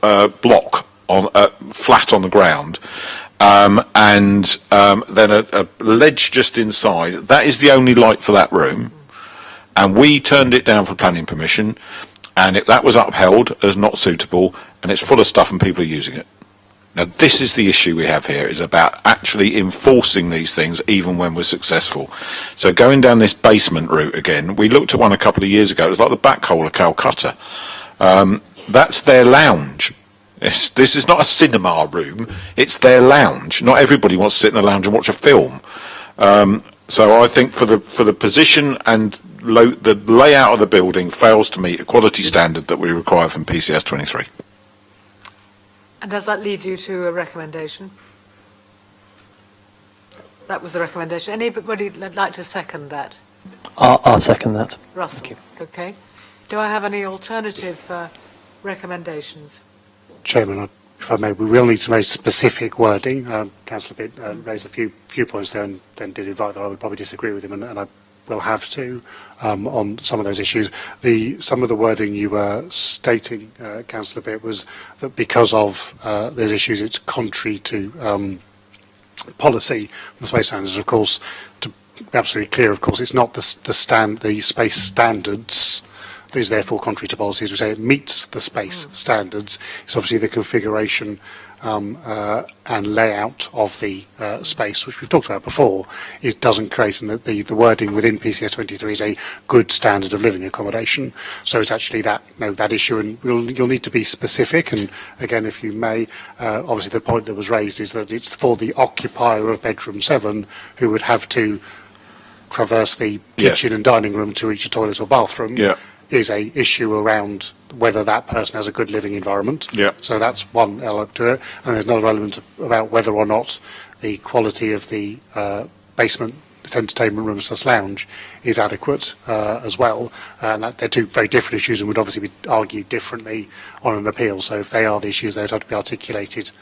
block on flat on the ground, and then a ledge just inside. That is the only light for that room, and we turned it down for planning permission, and that was upheld as not suitable, and it's full of stuff and people are using it. Now this is the issue we have here, is about actually enforcing these things even when we're successful. So going down this basement route again, we looked at one a couple of years ago. It was like the back hole of Calcutta. That's their lounge. This is not a cinema room, it's their lounge. Not everybody wants to sit in a lounge and watch a film. So I think for the position and the layout of the building fails to meet a quality standard that we require from PCS 23. And does that lead you to a recommendation? That was the recommendation. Anybody like to second that? I'll second that. Russell. Thank you. Okay. Do I have any alternative recommendations? Chairman, if I may, we will need some very specific wording. Councillor Pitt raised a few points there and then did invite that I would probably disagree with him, and I will have to on some of those issues. Some of the wording you were stating, Councillor Pitt, was that because of those issues, it's contrary to policy. The space standards, of course, to be absolutely clear, of course, it's not the space standards is therefore contrary to policy. As we say, it meets the space standards. It's obviously the configuration and layout of the space, which we've talked about before, it doesn't create, and the wording within PCS 23 is a good standard of living accommodation. So it's actually that issue, and you'll need to be specific. And again, if you may, obviously the point that was raised is that it's for the occupier of bedroom 7 who would have to traverse the kitchen and dining room to reach a toilet or bathroom. Yeah. Is a issue around whether that person has a good living environment. Yeah. So that's one element to it. And there's another element about whether or not the quality of the basement entertainment room / lounge is adequate as well. And that they're two very different issues and would obviously be argued differently on an appeal. So if they are the issues, they would have to be articulated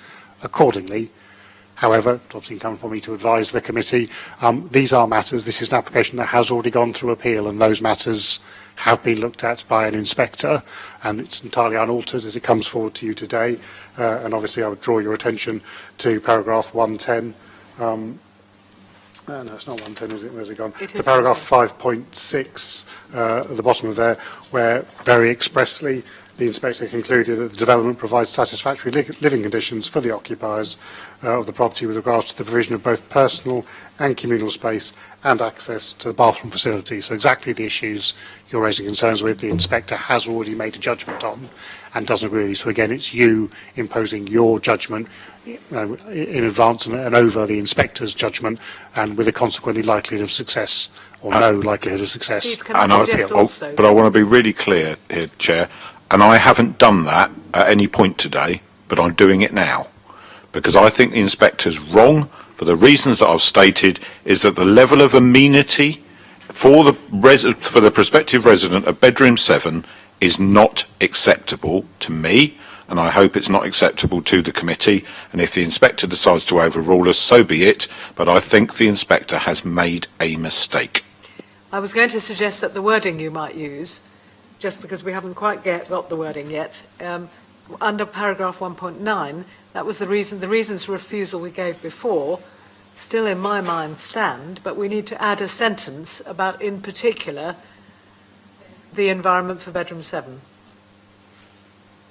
accordingly. However, it obviously comes for me to advise the committee. These are matters. This is an application that has already gone through appeal, and those matters have been looked at by an inspector, and it's entirely unaltered as it comes forward to you today. And obviously I would draw your attention to paragraph 110. No, it's not 110, is it? Where's it gone? To paragraph 5.6 at the bottom of there, where very expressly the inspector concluded that the development provides satisfactory living conditions for the occupiers of the property with regards to the provision of both personal and communal space and access to the bathroom facility. So exactly the issues you're raising concerns with, the inspector has already made a judgment on and doesn't agree with you. So again, it's you imposing your judgment in advance and over the inspector's judgment, and with a consequently likelihood of success or no likelihood of success. Steve, can I suggest also? But I want to be really clear here, Chair, and I haven't done that at any point today, but I'm doing it now, because I think the inspector's wrong for the reasons that I've stated, is that the level of amenity for the prospective resident of bedroom 7 is not acceptable to me, and I hope it's not acceptable to the committee. And if the inspector decides to overrule us, so be it, but I think the inspector has made a mistake. I was going to suggest that the wording you might use, just because we haven't quite got the wording yet, under paragraph 1.9, that was the reasons for refusal we gave before, still in my mind stand, but we need to add a sentence about, in particular, the environment for bedroom 7.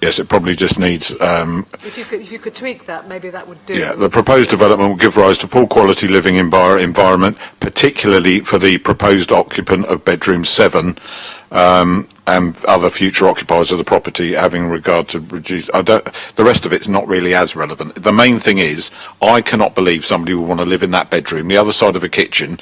Yes, it probably just needs... If you could tweak that, maybe that would do. Yeah, the proposed development will give rise to poor quality living environment, particularly for the proposed occupant of bedroom 7 and other future occupiers of the property, having regard to reduce... the rest of it's not really as relevant. The main thing is, I cannot believe somebody would want to live in that bedroom, the other side of a kitchen,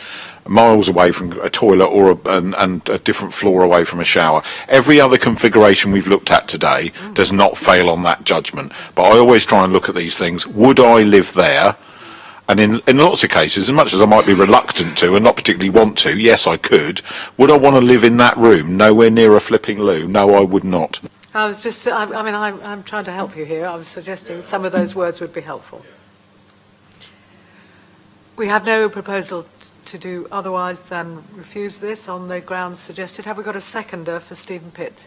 miles away from a toilet or and a different floor away from a shower. Every other configuration we've looked at today does not fail on that judgment. But I always try and look at these things. Would I live there? And in lots of cases, as much as I might be reluctant to and not particularly want to, yes, I could. Would I want to live in that room, nowhere near a flipping loo? No, I would not. I was just, I'm trying to help you here. I was suggesting some of those words would be helpful. We have no proposal to do otherwise than refuse this on the grounds suggested. Have we got a seconder for Stephen Pitt?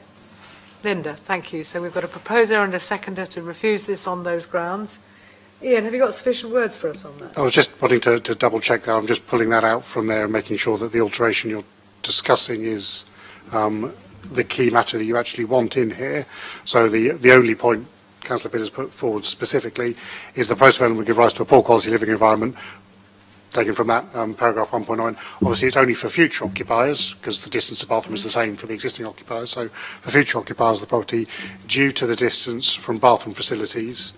Linda, thank you. So we've got a proposer and a seconder to refuse this on those grounds. Ian, have you got sufficient words for us on that? I was just wanting to double check that. I'm just pulling that out from there and making sure that the alteration you're discussing is the key matter that you actually want in here. So the only point Councillor Pitt has put forward specifically is the proposed development will give rise to a poor quality living environment, taken from that paragraph 1.9. Obviously it's only for future occupiers, because the distance to bathroom is the same for the existing occupiers. So for future occupiers of the property, due to the distance from bathroom facilities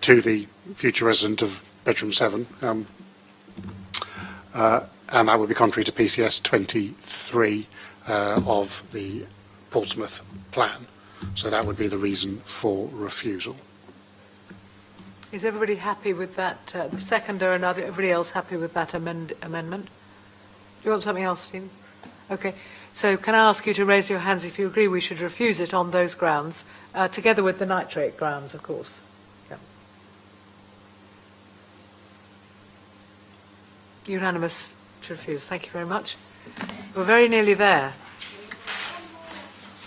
to the future resident of bedroom 7, and that would be contrary to PCS 23 of the Portsmouth plan. So that would be the reason for refusal. Is everybody happy with that? The seconder and everybody else happy with that amendment? Do you want something else, Stephen? Okay. So can I ask you to raise your hands if you agree we should refuse it on those grounds, together with the nitrate grounds, of course. Unanimous to refuse. Thank you very much. We're very nearly there.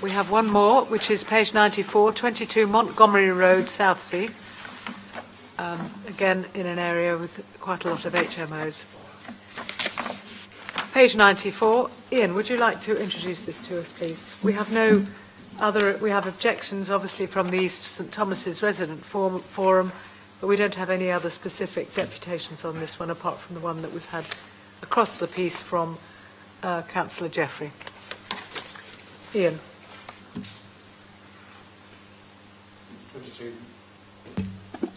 We have one more, which is page 94, 22 Montgomery Road, Southsea. Again, in an area with quite a lot of HMOs. Page 94. Ian, would you like to introduce this to us, please? We have we have objections, obviously, from the East St Thomas's Resident Forum. but we don't have any other specific deputations on this one apart from the one that we've had across the piece from Councillor Jeffrey. Ian.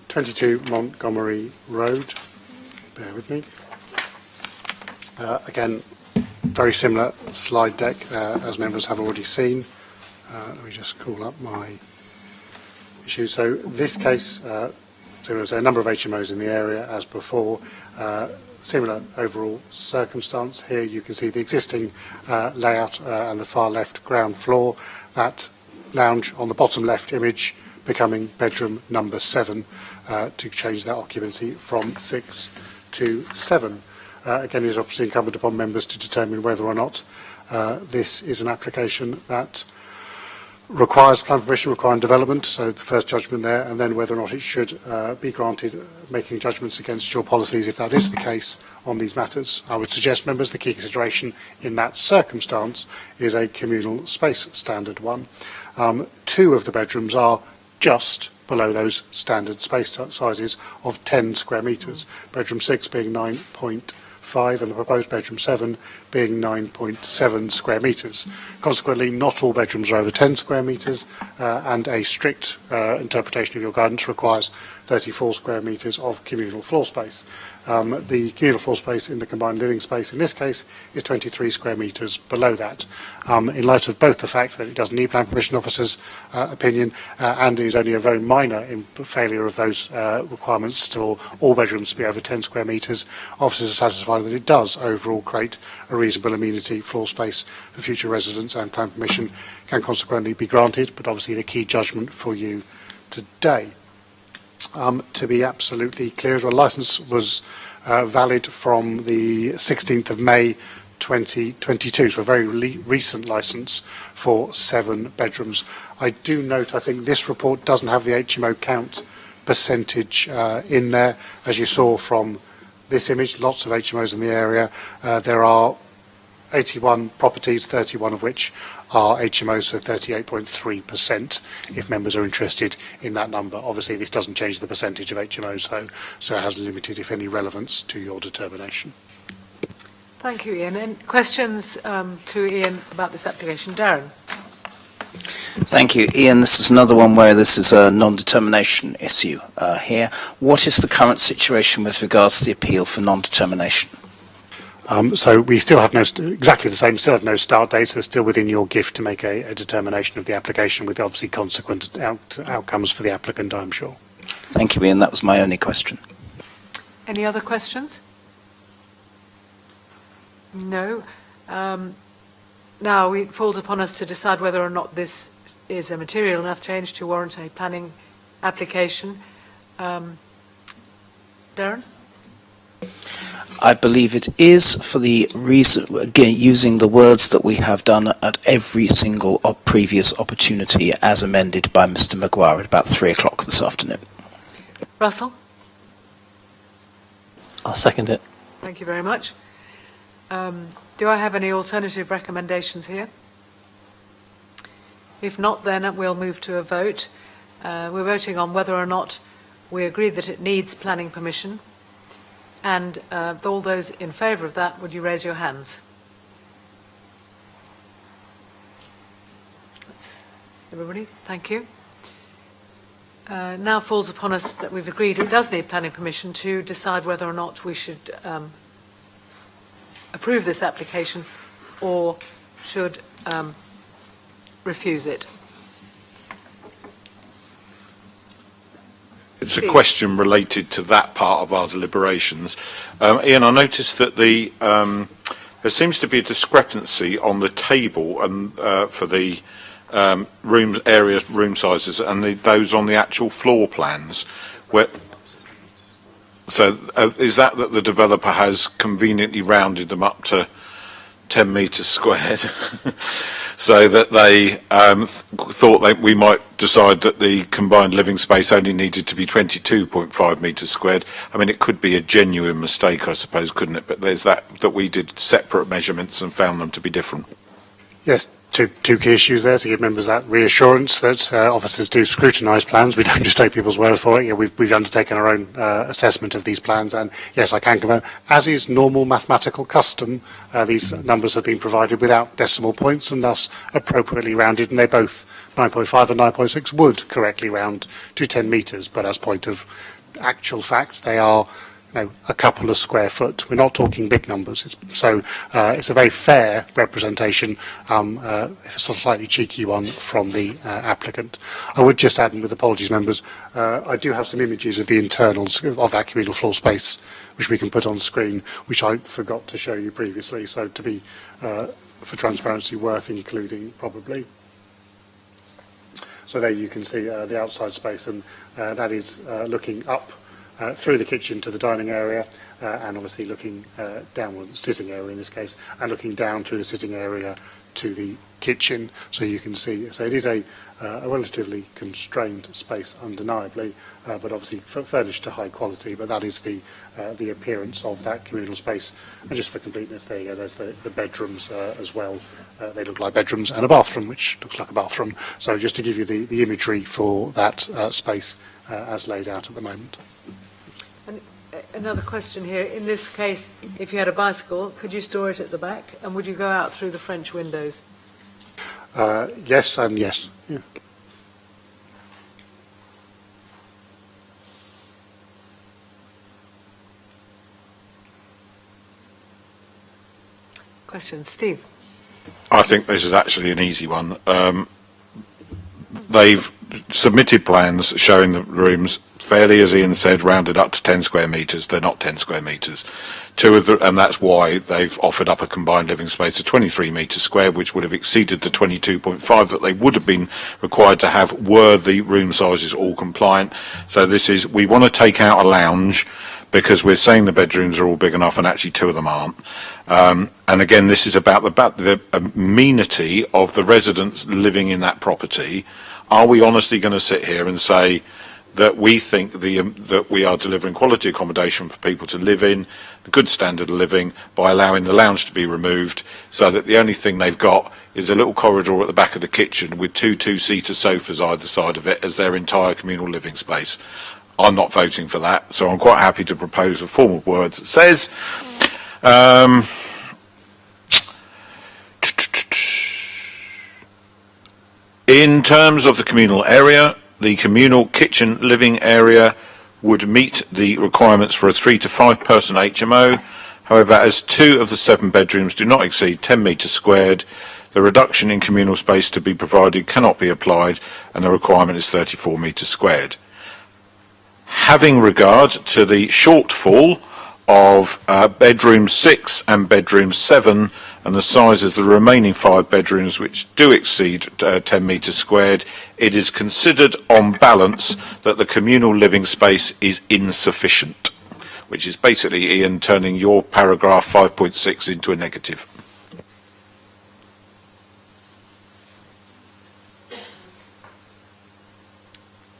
22 Montgomery Road. Bear with me. Again, very similar slide deck as members have already seen. Let me just call up my issues. So this case, so there's a number of HMOs in the area as before. Similar overall circumstance. Here you can see the existing layout and the far left ground floor. That lounge on the bottom left image becoming bedroom number 7 to change that occupancy from 6 to 7. Again, it is obviously incumbent upon members to determine whether or not this is an application that requires plan permission, requiring development, so the first judgment there, and then whether or not it should be granted, making judgments against your policies if that is the case on these matters. I would suggest, members, the key consideration in that circumstance is a communal space standard one. 2 of the bedrooms are just below those standard space sizes of 10 square metres, bedroom 6 being 9.5 and the proposed bedroom 7 being 9.7 square metres. Consequently, not all bedrooms are over 10 square metres and a strict interpretation of your guidance requires 34 square metres of communal floor space. The communal floor space in the combined living space in this case is 23 square metres below that. In light of both the fact that it doesn't need plan permission officer's opinion and is only a very minor failure of those requirements to all bedrooms to be over 10 square metres, officers are satisfied that it does overall create a reasonable amenity floor space for future residents, and plan permission can consequently be granted, but obviously the key judgment for you today. To be absolutely clear, the licence was valid from the 16th of May 2022, so a very recent licence for 7 bedrooms. I do note, I think this report doesn't have the HMO count percentage in there. As you saw from this image, lots of HMOs in the area. There are 81 properties, 31 of which are HMOs, so 38.3%, if members are interested in that number. Obviously, this doesn't change the percentage of HMOs, so it has limited, if any, relevance to your determination. Thank you, Ian. And questions to Ian about this application? Darren. Thank you. Ian, this is another one where this is a non-determination issue here. What is the current situation with regards to the appeal for non-determination? So we still have exactly the same, still have no start date, so it's still within your gift to make a determination of the application with obviously consequent outcomes for the applicant, I'm sure. Thank you, Ian. That was my only question. Any other questions? No. Now it falls upon us to decide whether or not this is a material enough change to warrant a planning application. Darren? I believe it is, for the reason, again, using the words that we have done at every single previous opportunity as amended by Mr Maguire at about 3 o'clock this afternoon. Russell? I'll second it. Thank you very much. Do I have any alternative recommendations here? If not, then we'll move to a vote. We're voting on whether or not we agree that it needs planning permission. And all those in favour of that, would you raise your hands? That's everybody, thank you. Now falls upon us that we've agreed it does need planning permission to decide whether or not we should approve this application or should refuse it. It's a question related to that part of our deliberations. Ian, I noticed that there seems to be a discrepancy on the table and for the room sizes and those on the actual floor plans. So is that the developer has conveniently rounded them up to 10 metres squared? So that they thought that we might decide that the combined living space only needed to be 22.5 metres squared. I mean, it could be a genuine mistake, I suppose, couldn't it? But there's that we did separate measurements and found them to be different. Yes, two key issues there to give members that reassurance that officers do scrutinise plans. We don't just take people's word for it. We've undertaken our own assessment of these plans, and yes, I can confirm, as is normal mathematical custom, these numbers have been provided without decimal points and thus appropriately rounded, and they both 9.5 and 9.6 would correctly round to 10 metres, but as point of actual fact, they are a couple of square foot. We're not talking big numbers. It's a very fair representation, if it's a slightly cheeky one from the applicant. I would just add, and with apologies members, I do have some images of the internals of that communal floor space which we can put on screen, which I forgot to show you previously, so to be, for transparency, worth including probably. So there you can see the outside space, and that is looking up through the kitchen to the dining area, and obviously looking downward, sitting area in this case, and looking down through the sitting area to the kitchen. So you can see, so it is a relatively constrained space, undeniably, but obviously furnished to high quality. But that is the appearance of that communal space. And just for completeness, there you go. There's the bedrooms as well. They look like bedrooms, and a bathroom, which looks like a bathroom. So just to give you the imagery for that space as laid out at the moment. Another question here. In this case, if you had a bicycle, could you store it at the back, and would you go out through the French windows? Yes and yes. Yeah. Question, Steve. I think this is actually an easy one. They've submitted plans showing the rooms fairly, as Ian said, rounded up to 10 square metres. They're not 10 square metres. And that's why they've offered up a combined living space of 23 metres squared, which would have exceeded the 22.5 that they would have been required to have were the room sizes all compliant. So we want to take out a lounge because we're saying the bedrooms are all big enough and actually two of them aren't. And again, this is about the amenity of the residents living in that property. Are we honestly going to sit here and say that we think that we are delivering quality accommodation for people to live in, a good standard of living, by allowing the lounge to be removed, so that the only thing they've got is a little corridor at the back of the kitchen with two two-seater sofas either side of it as their entire communal living space? I'm not voting for that, so I'm quite happy to propose a form of words that says, in terms of the communal area, the communal kitchen living area would meet the requirements for a 3 to 5 person HMO. However, as 2 of the 7 bedrooms do not exceed 10 metres squared, the reduction in communal space to be provided cannot be applied, and the requirement is 34 metres squared. Having regard to the shortfall of bedroom 6 and bedroom 7 and the size of the remaining 5 bedrooms which do exceed 10 metres squared, it is considered on balance that the communal living space is insufficient, which is basically, Ian, turning your paragraph 5.6 into a negative.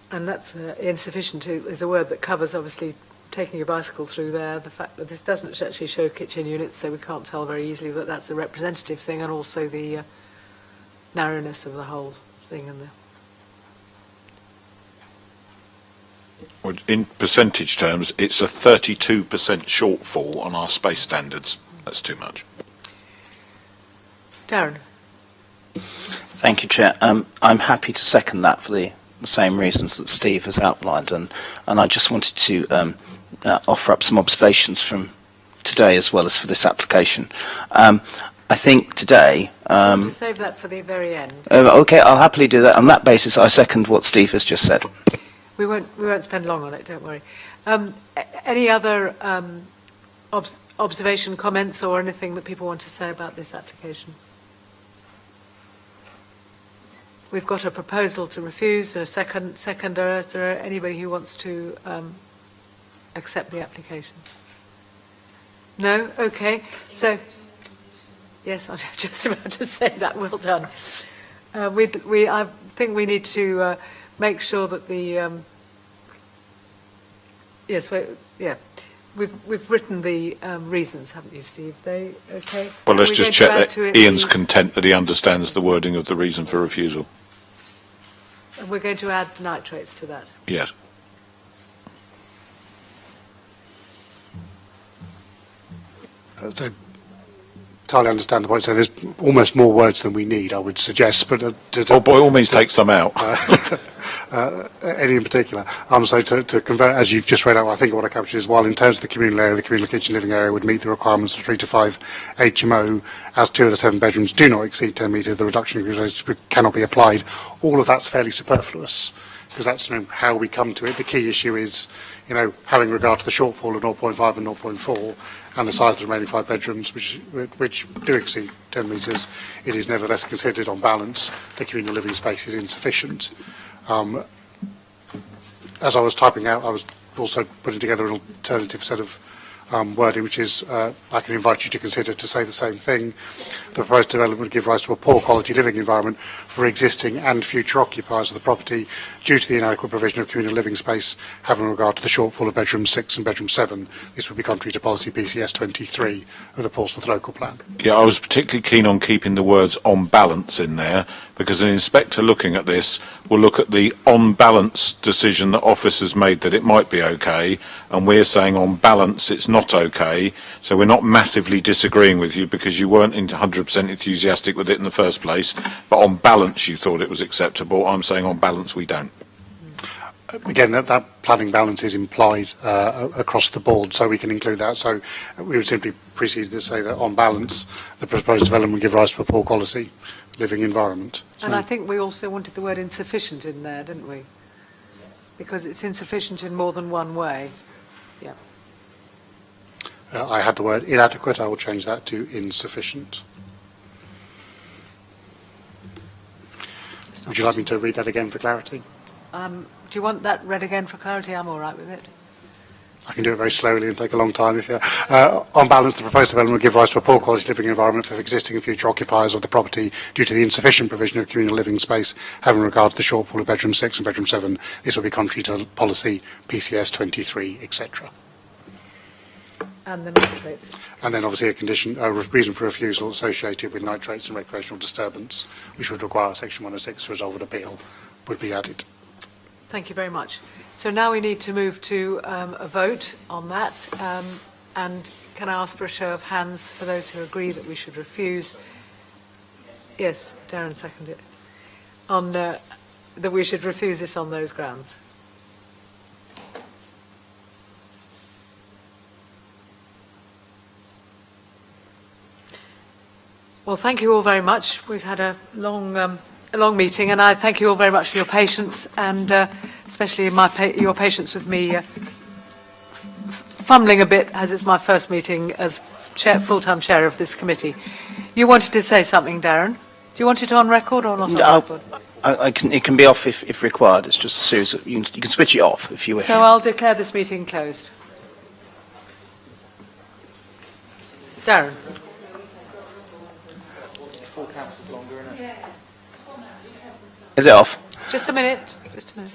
And that's insufficient is a word that covers, obviously, taking your bicycle through there, the fact that this doesn't actually show kitchen units, so we can't tell very easily that that's a representative thing, and also the narrowness of the whole thing. And In percentage terms, it's a 32% shortfall on our space standards. That's too much. Darren. Thank you, Chair. I'm happy to second that for the same reasons that Steve has outlined, and I just wanted to offer up some observations from today as well as for this application. I think today... to save that for the very end. Okay, I'll happily do that. On that basis, I second what Steve has just said. We won't spend long on it, don't worry. Any other observation, comments, or anything that people want to say about this application? We've got a proposal to refuse and a seconder. Is there anybody who wants to accept the application? No? Okay. So, yes, I'm just about to say that. Well done. I think we need to make sure that the we've written the reasons, haven't you, Steve? They okay? Well, let's Are we just going to check add to that it Ian's these- content that he understands the wording of the reason for refusal. We're going to add nitrates to that. Yes. So, entirely understand the point. So there's almost more words than we need, I would suggest. But Oh, by all means, take some out. any in particular. So to convert, as you've just read out, I think what I captured is while in terms of the communal area, the communal kitchen living area would meet the requirements of 3 to 5 HMO, as 2 of the 7 bedrooms do not exceed 10 metres, the reduction in gross cannot be applied. All of that's fairly superfluous, because that's how we come to it. The key issue is, having regard to the shortfall of 0.5 and 0.4, and the size of the remaining 5 bedrooms, which do exceed 10 metres, it is nevertheless considered on balance the communal living space is insufficient. As I was typing out, I was also putting together an alternative set of wording, which is, I can invite you to consider to say the same thing. The proposed development would give rise to a poor quality living environment for existing and future occupiers of the property due to the inadequate provision of communal living space, having regard to the shortfall of bedroom 6 and bedroom 7. This would be contrary to policy PCS 23 of the Portsmouth Local Plan. Yeah, I was particularly keen on keeping the words on balance in there, because an inspector looking at this will look at the on balance decision that officers made that it might be okay, and we're saying on balance it's not okay. So we're not massively disagreeing with you because you weren't 100% enthusiastic with it in the first place, but on balance you thought it was acceptable. I'm saying on balance we don't. Again, that planning balance is implied across the board, so we can include that. So we would simply proceed to say that on balance, the proposed development would give rise to a poor quality living environment. And I think we also wanted the word insufficient in there, didn't we? Because it's insufficient in more than one way. Yeah. I had the word inadequate. I will change that to insufficient. Would you like me to read that again for clarity? Do you want that read again for clarity? I'm all right with it. I can do it very slowly and take a long time. If you, on balance, the proposed development will give rise to a poor quality living environment for existing and future occupiers of the property due to the insufficient provision of communal living space, having regard to the shortfall of bedroom 6 and bedroom 7. This will be contrary to policy PCS 23, etc. And the nitrates. And then obviously a reason for refusal associated with nitrates and recreational disturbance, which would require Section 106 to resolve an appeal, would be added. Thank you very much. So now we need to move to a vote on that. And can I ask for a show of hands for those who agree that we should refuse? Yes, Darren seconded it. On that we should refuse this on those grounds. Well, thank you all very much. We've had a long meeting, and I thank you all very much for your patience, and especially your patience with me fumbling a bit, as it's my first meeting as full-time chair of this committee. You wanted to say something, Darren? Do you want it on record or not on record? It can be off if required. It's just a series of, you can switch it off if you wish. So I'll declare this meeting closed. Darren? Is it off? Just a minute. Just a minute.